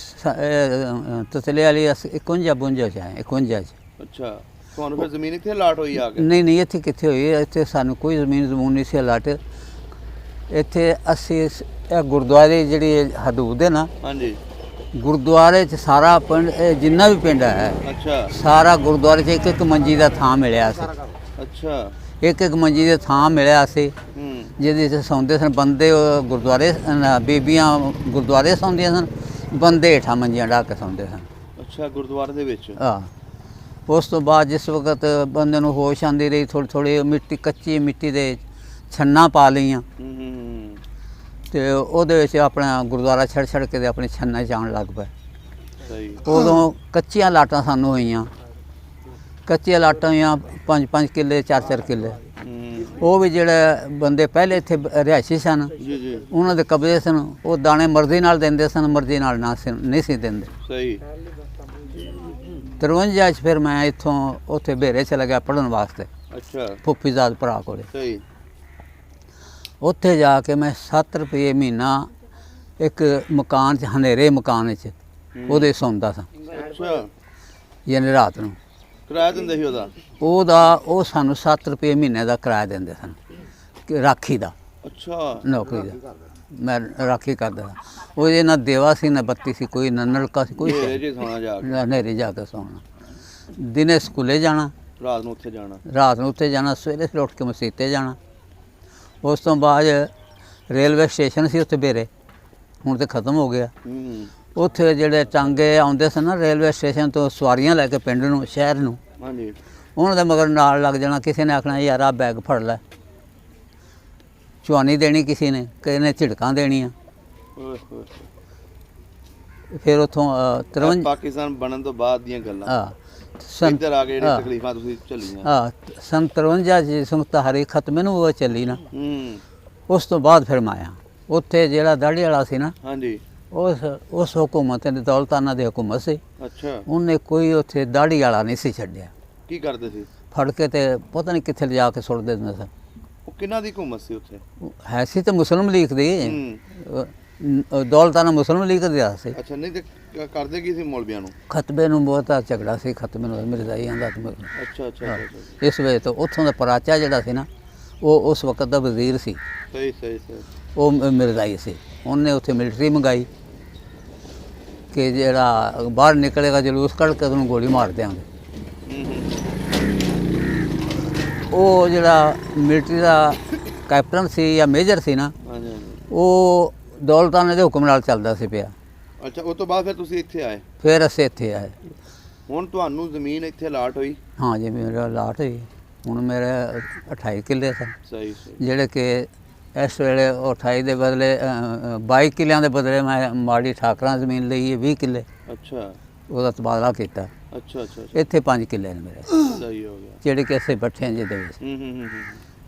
Speaker 1: ਤਤਲੇ ਵਾਲੀ ਅਸੀਂ 51 ਚ ਆਏ, 51 ਚ।
Speaker 2: ਅੱਛਾ, ਤੁਹਾਨੂੰ ਫਿਰ ਜ਼ਮੀਨ ਇੱਥੇ ਅਲਾਟ ਹੋਈ ਆ ਕੇ?
Speaker 1: ਨਹੀਂ, ਇੱਥੇ ਕਿੱਥੇ ਹੋਈ, ਇੱਥੇ ਸਾਨੂੰ ਕੋਈ ਜ਼ਮੀਨ ਨਹੀਂ ਸੀ ਅਲਾਟ। ਇੱਥੇ ਅਸੀਂ ਇਹ ਗੁਰਦੁਆਰੇ ਜਿਹੜੀ ਹਦੂਦ ਹੈ ਨਾ,
Speaker 2: ਹਾਂਜੀ,
Speaker 1: ਗੁਰਦੁਆਰੇ 'ਚ ਸਾਰਾ ਪਿੰਡ, ਜਿੰਨਾ ਵੀ ਪਿੰਡ ਹੈ,
Speaker 2: ਅੱਛਾ,
Speaker 1: ਸਾਰਾ ਗੁਰਦੁਆਰੇ 'ਚ ਇੱਕ ਮੰਜੀ ਦਾ ਥਾਂ ਮਿਲਿਆ ਸੀ।
Speaker 2: ਅੱਛਾ,
Speaker 1: ਇੱਕ ਮੰਜੀ ਦੇ ਥਾਂ ਮਿਲਿਆ ਸੀ, ਜਿਹਦੇ 'ਚ ਸੌਂਦੇ ਸਨ ਬੰਦੇ। ਗੁਰਦੁਆਰੇ ਬੀਬੀਆਂ ਗੁਰਦੁਆਰੇ ਸੌਂਦੀਆਂ ਸਨ, ਬੰਦੇ ਹੇਠਾਂ ਮੰਜੀਆਂ ਢਾ ਕੇ ਸੌਂਦੇ ਸਨ।
Speaker 2: ਅੱਛਾ, ਗੁਰਦੁਆਰੇ ਦੇ ਵਿੱਚ?
Speaker 1: ਹਾਂ। ਉਸ ਤੋਂ ਬਾਅਦ ਜਿਸ ਵਕਤ ਬੰਦੇ ਨੂੰ ਹੋਸ਼ ਆਉਂਦੀ ਰਹੀ, ਥੋੜ੍ਹੀ ਮਿੱਟੀ, ਕੱਚੀ ਮਿੱਟੀ ਦੇ ਛੰਨਾਂ ਪਾ ਲਈਆਂ ਤੇ ਉਹਦੇ ਵਿੱਚ ਆਪਣਾ ਗੁਰਦੁਆਰਾ ਛੱਡ ਕੇ ਤੇ ਆਪਣੇ ਛੰਨਾਂ 'ਚ ਆਉਣ ਲੱਗ ਪਏ।
Speaker 2: ਸਹੀ।
Speaker 1: ਉਦੋਂ ਕੱਚੀਆਂ ਲਾਟਾਂ ਸਾਨੂੰ ਹੋਈਆਂ, ਕੱਚੀਆਂ ਲਾਟਾਂ ਹੋਈਆਂ 5-5 ਕਿੱਲੇ, 4-4 ਕਿੱਲੇ। ਉਹ ਵੀ ਜਿਹੜੇ ਬੰਦੇ ਪਹਿਲੇ ਇੱਥੇ ਰਿਹਾਇਸ਼ੀ ਸਨ,
Speaker 2: ਜੀ ਜੀ,
Speaker 1: ਉਹਨਾਂ ਦੇ ਕਬਜ਼ੇ ਸਨ। ਉਹ ਦਾਣੇ ਮਰਜ਼ੀ ਨਾਲ ਦਿੰਦੇ ਸਨ, ਮਰਜ਼ੀ ਨਾਲ ਨਹੀਂ ਸੀ ਦਿੰਦੇ।
Speaker 2: ਸਹੀ।
Speaker 1: 53 'ਚ ਫਿਰ ਮੈਂ ਇੱਥੋਂ ਉੱਥੇ ਬੇਰੇ ਚਲਾ ਗਿਆ ਪੜ੍ਹਨ ਵਾਸਤੇ।
Speaker 2: ਅੱਛਾ,
Speaker 1: ਫੁੱਫੀਜ਼ਾਦ ਭਰਾ ਕੋਲੇ।
Speaker 2: ਸਹੀ।
Speaker 1: ਉੱਥੇ ਜਾ ਕੇ ਮੈਂ 7 ਰੁਪਏ ਮਹੀਨਾ ਇੱਕ ਮਕਾਨ 'ਚ, ਹਨੇਰੇ ਮਕਾਨ 'ਚ ਉਹਦੇ ਸੌਂਦਾ ਸਾਂ।
Speaker 2: ਅੱਛਾ,
Speaker 1: ਯਾਨੀ ਰਾਤ ਨੂੰ
Speaker 2: ਕਿਰਾਇਆ ਦਿੰਦੇ ਸੀ ਉਹਦਾ?
Speaker 1: ਉਹ ਸਾਨੂੰ 7 ਰੁਪਏ ਮਹੀਨੇ ਦਾ ਕਿਰਾਇਆ ਦਿੰਦੇ ਸਨ, ਰਾਖੀ ਦਾ।
Speaker 2: ਅੱਛਾ,
Speaker 1: ਨੌਕਰੀ ਦਾ। ਮੈਂ ਰਾਖੀ ਕਰਦਾ ਸਾਂ। ਉਹ ਇਹ ਨਾ ਦੇਵਾ ਸੀ, ਨਾ ਬੱਤੀ ਸੀ, ਕੋਈ ਨਾ ਨਲਕਾ ਸੀ, ਕੋਈ ਹਨੇਰੇ ਜਾ ਕੇ ਸੌਣਾ। ਦਿਨੇ ਸਕੂਲੇ ਜਾਣਾ,
Speaker 2: ਰਾਤ ਨੂੰ ਉੱਥੇ ਜਾਣਾ।
Speaker 1: ਰਾਤ ਨੂੰ ਉੱਥੇ ਜਾਣਾ, ਸਵੇਰੇ ਫਿਰ ਉੱਠ ਕੇ ਮਸੀਤੇ ਜਾਣਾ। ਉਸ ਤੋਂ ਬਾਅਦ ਰੇਲਵੇ ਸਟੇਸ਼ਨ ਸੀ ਉੱਥੇ ਬੇਰੇ, ਹੁਣ ਤਾਂ ਖਤਮ ਹੋ ਗਿਆ। ਉੱਥੇ ਜਿਹੜੇ ਟਾਂਗੇ ਆਉਂਦੇ ਸਨ ਨਾ ਰੇਲਵੇ ਸਟੇਸ਼ਨ ਤੋਂ, ਸਵਾਰੀਆਂ ਲੈ ਕੇ ਪਿੰਡ ਨੂੰ, ਸ਼ਹਿਰ ਨੂੰ,
Speaker 2: ਹਾਂਜੀ,
Speaker 1: ਉਹਨਾਂ ਦੇ ਮਗਰ ਨਾਲ ਲੱਗ ਜਾਣਾ। ਕਿਸੇ ਨੇ ਆਖਣਾ ਯਾਰ ਆਹ ਬੈਗ ਫੜ ਲੈ, ਚੁਆਨੀ ਦੇਣੀ ਕਿਸੇ ਨੇ ਝਿੜਕਾਂ ਦੇਣੀਆਂ। ਫਿਰ ਉੱਥੋਂ 53
Speaker 2: ਪਾਕਿਸਤਾਨ ਬਣਨ ਤੋਂ ਬਾਅਦ ਦੀਆਂ ਗੱਲਾਂ।
Speaker 1: ਹਾਂ,
Speaker 2: ਇੱਧਰ ਆ ਕੇ ਜਿਹੜੀ ਤਕਲੀਫਾਂ ਤੁਸੀਂ ਝੱਲੀਆਂ।
Speaker 1: ਹਾਂ, 53 'ਚ ਸੰਗਤਾਹਾਰੀ ਖਤਮੇ ਨੂੰ ਉਹ ਚੱਲੀ ਨਾ। ਉਸ ਤੋਂ ਬਾਅਦ ਫਿਰ ਮੈਂ ਆਇਆ ਉੱਥੇ। ਜਿਹੜਾ ਦਾੜੀ ਵਾਲਾ ਸੀ ਨਾ,
Speaker 2: ਹਾਂਜੀ,
Speaker 1: ਉਸ ਹੁਕੂਮਤ ਨੇ, ਦੌਲਤਾਨਾ ਦੀ ਹੁਕੂਮਤ ਸੀ।
Speaker 2: ਅੱਛਾ,
Speaker 1: ਉਹਨੇ ਕੋਈ ਉੱਥੇ ਦਾੜੀ ਵਾਲਾ ਨਹੀਂ ਸੀ ਛੱਡਿਆ।
Speaker 2: ਕੀ ਕਰਦੇ ਸੀ?
Speaker 1: ਫੜ ਕੇ ਤੇ ਪਤਾ ਨਹੀਂ ਕਿੱਥੇ ਲਿਜਾ ਕੇ ਸੁੱਟ ਦਿੰਦੇ ਸਨ।
Speaker 2: ਉਹ ਕਿਹਨਾਂ ਦੀ ਹੁਕੂਮਤ ਸੀ ਉੱਥੇ?
Speaker 1: ਹੈ ਸੀ ਤੇ ਮੁਸਲਿਮ ਲੀਗ ਦੀ, ਦੌਲਤਾਨਾ ਮੁਸਲਿਮ ਲੀਗ ਦਾ ਸੀ।
Speaker 2: ਅੱਛਾ, ਨਹੀਂ ਤੇ ਕਰਦੇ ਕੀ ਸੀ ਮੌਲਵੀਆਂ ਨੂੰ?
Speaker 1: ਖਤਬੇ ਨੂੰ ਬਹੁਤਾ ਝਗੜਾ ਸੀ, ਖਤਬੇ ਨੂੰ ਮਿਰਜ਼ਾਈ ਆਂਦਾ।
Speaker 2: ਅੱਛਾ ਅੱਛਾ,
Speaker 1: ਇਸ ਵੇਲੇ ਤੋਂ ਉੱਥੋਂ ਦਾ ਪਰਾਚਾ ਜਿਹੜਾ ਸੀ ਨਾ, ਉਹ ਉਸ ਵਕਤ ਦਾ ਵਜ਼ੀਰ ਸੀ।
Speaker 2: ਸਹੀ ਸਹੀ ਸਹੀ।
Speaker 1: ਉਹ ਮਿਰਜ਼ਾਈ ਸੀ। ਉਹਨੇ ਉੱਥੇ ਮਿਲਟਰੀ ਮੰਗਾਈ ਕਿ ਜਿਹੜਾ ਬਾਹਰ ਨਿਕਲੇਗਾ ਜਲੂਸ ਕੱਢ ਕੇ ਉਹਨੂੰ ਗੋਲੀ ਮਾਰ ਦਿਆਂਗੇ। ਉਹ ਜਿਹੜਾ ਮਿਲਟਰੀ ਦਾ ਕੈਪਟਨ ਸੀ ਜਾਂ ਮੇਜਰ ਸੀ ਨਾ, ਉਹ ਦੌਲਤਾਨਾ ਦੇ ਹੁਕਮ ਨਾਲ ਚੱਲਦਾ ਸੀ ਪਿਆ।
Speaker 2: ਅੱਛਾ, ਉਸ ਤੋਂ ਬਾਅਦ ਫਿਰ ਤੁਸੀਂ ਇੱਥੇ ਆਏ?
Speaker 1: ਫਿਰ ਅਸੀਂ ਇੱਥੇ ਆਏ।
Speaker 2: ਹੁਣ ਤੁਹਾਨੂੰ ਜ਼ਮੀਨ ਇੱਥੇ ਅਲਾਟ ਹੋਈ?
Speaker 1: ਹਾਂ ਜੀ, ਮੇਰਾ ਅਲਾਟ ਹੋਈ। ਹੁਣ ਮੇਰੇ 28 ਕਿੱਲੇ ਸਨ।
Speaker 2: ਸਹੀ ਸਹੀ।
Speaker 1: ਜਿਹੜੇ ਕਿ ਇਸ ਵੇਲੇ 28 ਦੇ ਬਦਲੇ 22 ਕਿੱਲਿਆਂ ਦੇ ਬਦਲੇ ਮੈਂ ਮਾੜੀ ਠਾਕਰਾਂ ਜ਼ਮੀਨ ਲਈ ਹੈ 20 ਕਿੱਲੇ।
Speaker 2: ਅੱਛਾ,
Speaker 1: ਉਹਦਾ ਤਬਾਦਲਾ ਕੀਤਾ।
Speaker 2: ਅੱਛਾ ਅੱਛਾ,
Speaker 1: ਇੱਥੇ 5 ਕਿੱਲੇ ਨੇ ਮੇਰੇ।
Speaker 2: ਸਹੀ ਹੋ ਗਿਆ।
Speaker 1: ਜਿਹੜੇ ਕਿ ਅਸੀਂ ਬੈਠੇ ਹਾਂ ਜਿਹਦੇ ਵਿੱਚ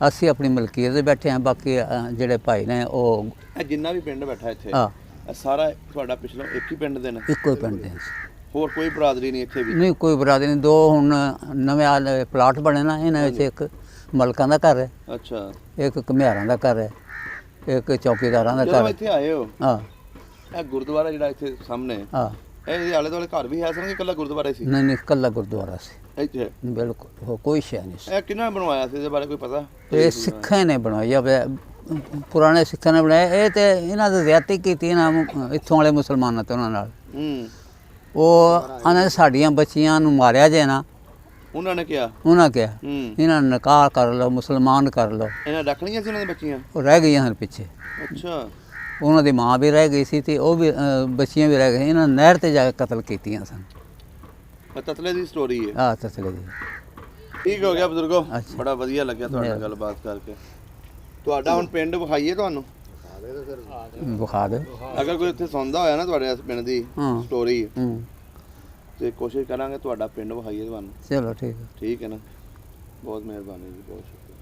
Speaker 1: ਅਸੀਂ ਆਪਣੀ ਮਲਕੀਅਤ ਦੇ ਬੈਠੇ ਹਾਂ। ਬਾਕੀ ਜਿਹੜੇ ਭਾਈ ਨੇ ਉਹ
Speaker 2: ਇਹ ਜਿੰਨਾ ਵੀ ਪਿੰਡ ਬੈਠਾ ਇੱਥੇ,
Speaker 1: ਹਾਂ,
Speaker 2: ਇਹ ਸਾਰਾ ਤੁਹਾਡਾ ਪਿਛਲਾ ਇੱਕ ਹੀ ਪਿੰਡ ਦੇ ਨੇ?
Speaker 1: ਇੱਕੋ ਹੀ ਪਿੰਡ ਦੇ।
Speaker 2: ਹੋਰ ਕੋਈ ਬਰਾਦਰੀ ਨਹੀਂ ਇੱਥੇ ਵੀ?
Speaker 1: ਨਹੀਂ, ਕੋਈ ਬਰਾਦਰੀ ਨਹੀਂ। 2 ਹੁਣ ਨਵੇਂ ਪਲਾਟ ਬਣੇ ਨਾ, ਇਹਨਾਂ ਵਿੱਚ ਇੱਕ ਮਲਕਾਂ ਦਾ ਘਰ ਹੈ,
Speaker 2: ਅੱਛਾ,
Speaker 1: ਇੱਕ ਘੁਮਿਆਰਾਂ ਦਾ ਘਰ ਹੈ, ਇੱਕ ਚੌਕੀਦਾਰਾਂ ਦਾ ਘਰ।
Speaker 2: ਇੱਥੇ ਆਏ ਹੋ?
Speaker 1: ਹਾਂ।
Speaker 2: ਇਹ ਗੁਰਦੁਆਰਾ ਜਿਹੜਾ ਇੱਥੇ ਸਾਹਮਣੇ,
Speaker 1: ਹਾਂ,
Speaker 2: ਇਹਦੇ ਆਲੇ ਦੁਆਲੇ ਘਰ ਵੀ ਹੈ ਸਨ ਕਿ ਇਕੱਲਾ ਗੁਰਦੁਆਰਾ ਸੀ?
Speaker 1: ਨਹੀਂ, ਇਕੱਲਾ ਗੁਰਦੁਆਰਾ ਸੀ
Speaker 2: ਇੱਥੇ।
Speaker 1: ਬਿਲਕੁਲ, ਹੋਰ ਕੋਈ ਸ਼ੈ ਨਹੀਂ ਸੀ।
Speaker 2: ਇਹ ਕਿਹਨਾਂ ਬਣਵਾਇਆ ਸੀ, ਇਹਦੇ ਬਾਰੇ ਕੋਈ ਪਤਾ?
Speaker 1: ਇਹ ਸਿੱਖਾਂ ਨੇ ਬਣਾਇਆ, ਪੁਰਾਣੇ ਸਿੱਖਾਂ ਨੇ ਬਣਾਇਆ। ਇਹ ਤੇ ਇਹਨਾਂ ਦੀ ਜ਼ਿਆਦਤੀ ਕੀਤੀ ਨਾ ਇੱਥੋਂ ਵਾਲੇ ਮੁਸਲਮਾਨਾਂ ਤੇ ਉਹਨਾਂ ਨਾਲ। ਉਹ ਆਨੇ ਸਾਡੀਆਂ ਬੱਚੀਆਂ ਨੂੰ ਮਾਰਿਆ ਜੇ ਨਾ,
Speaker 2: ਉਹਨਾਂ ਨੇ ਕਿਹਾ
Speaker 1: ਇਹਨਾਂ ਨੂੰ ਨਿਕਾਹ ਕਰ ਲਓ, ਮੁਸਲਮਾਨ ਕਰ ਲਓ।
Speaker 2: ਇਹਨਾਂ ਰੱਖ ਲਈਆਂ ਸੀ ਉਹਨਾਂ ਦੀਆਂ ਬੱਚੀਆਂ? ਉਹ
Speaker 1: ਰਹਿ ਗਈਆਂ ਹਨ ਪਿੱਛੇ।
Speaker 2: ਅੱਛਾ,
Speaker 1: ਉਹਨਾਂ ਦੀ ਮਾਂ ਵੀ ਰਹਿ ਗਈ ਸੀ ਤੇ ਉਹ ਵੀ ਬੱਚੀਆਂ ਵੀ ਰਹਿ ਗਈਆਂ। ਇਹਨਾਂ ਨਹਿਰ ਤੇ ਜਾ ਕੇ ਕਤਲ ਕੀਤੀਆਂ ਸਨ।
Speaker 2: ਤਤਲੇ ਦੀ ਸਟੋਰੀ ਹੈ?
Speaker 1: ਹਾਂ, ਤਤਲੇ ਦੀ।
Speaker 2: ਠੀਕ ਹੋ ਗਿਆ ਬਜ਼ੁਰਗੋ, ਬੜਾ ਵਧੀਆ ਲੱਗਿਆ ਤੁਹਾਡੇ ਨਾਲ ਗੱਲਬਾਤ ਕਰਕੇ। ਤੁਹਾਡਾ ਹੁਣ ਪਿੰਡ ਵਿਖਾਈਏ ਤੁਹਾਨੂੰ?
Speaker 1: ਵਿਖਾ ਦੇ।
Speaker 2: ਅਗਰ ਕੋਈ ਉੱਥੇ ਸੌਂਦਾ ਹੋਇਆ ਨਾ ਤੁਹਾਡੇ ਪਿੰਡ ਦੀ ਸਟੋਰੀ, ਤੇ ਕੋਸ਼ਿਸ਼ ਕਰਾਂਗੇ ਤੁਹਾਡਾ ਪਿੰਡ ਵਿਖਾਈਏ ਤੁਹਾਨੂੰ।
Speaker 1: ਚਲੋ ਠੀਕ ਹੈ।
Speaker 2: ਠੀਕ ਹੈ ਨਾ, ਬਹੁਤ ਮਿਹਰਬਾਨੀ ਜੀ, ਬਹੁਤ ਸ਼ੁਕਰੀਆ।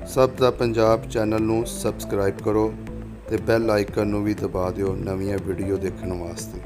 Speaker 2: ਸਭ ਦਾ ਪੰਜਾਬ ਚੈਨਲ ਨੂੰ ਸਬਸਕ੍ਰਾਈਬ ਕਰੋ ਤੇ ਬੈਲ ਆਈਕਨ ਨੂੰ ਵੀ ਦਬਾ ਦਿਓ ਨਵੀਆਂ ਵੀਡੀਓ ਦੇਖਣ ਵਾਸਤੇ।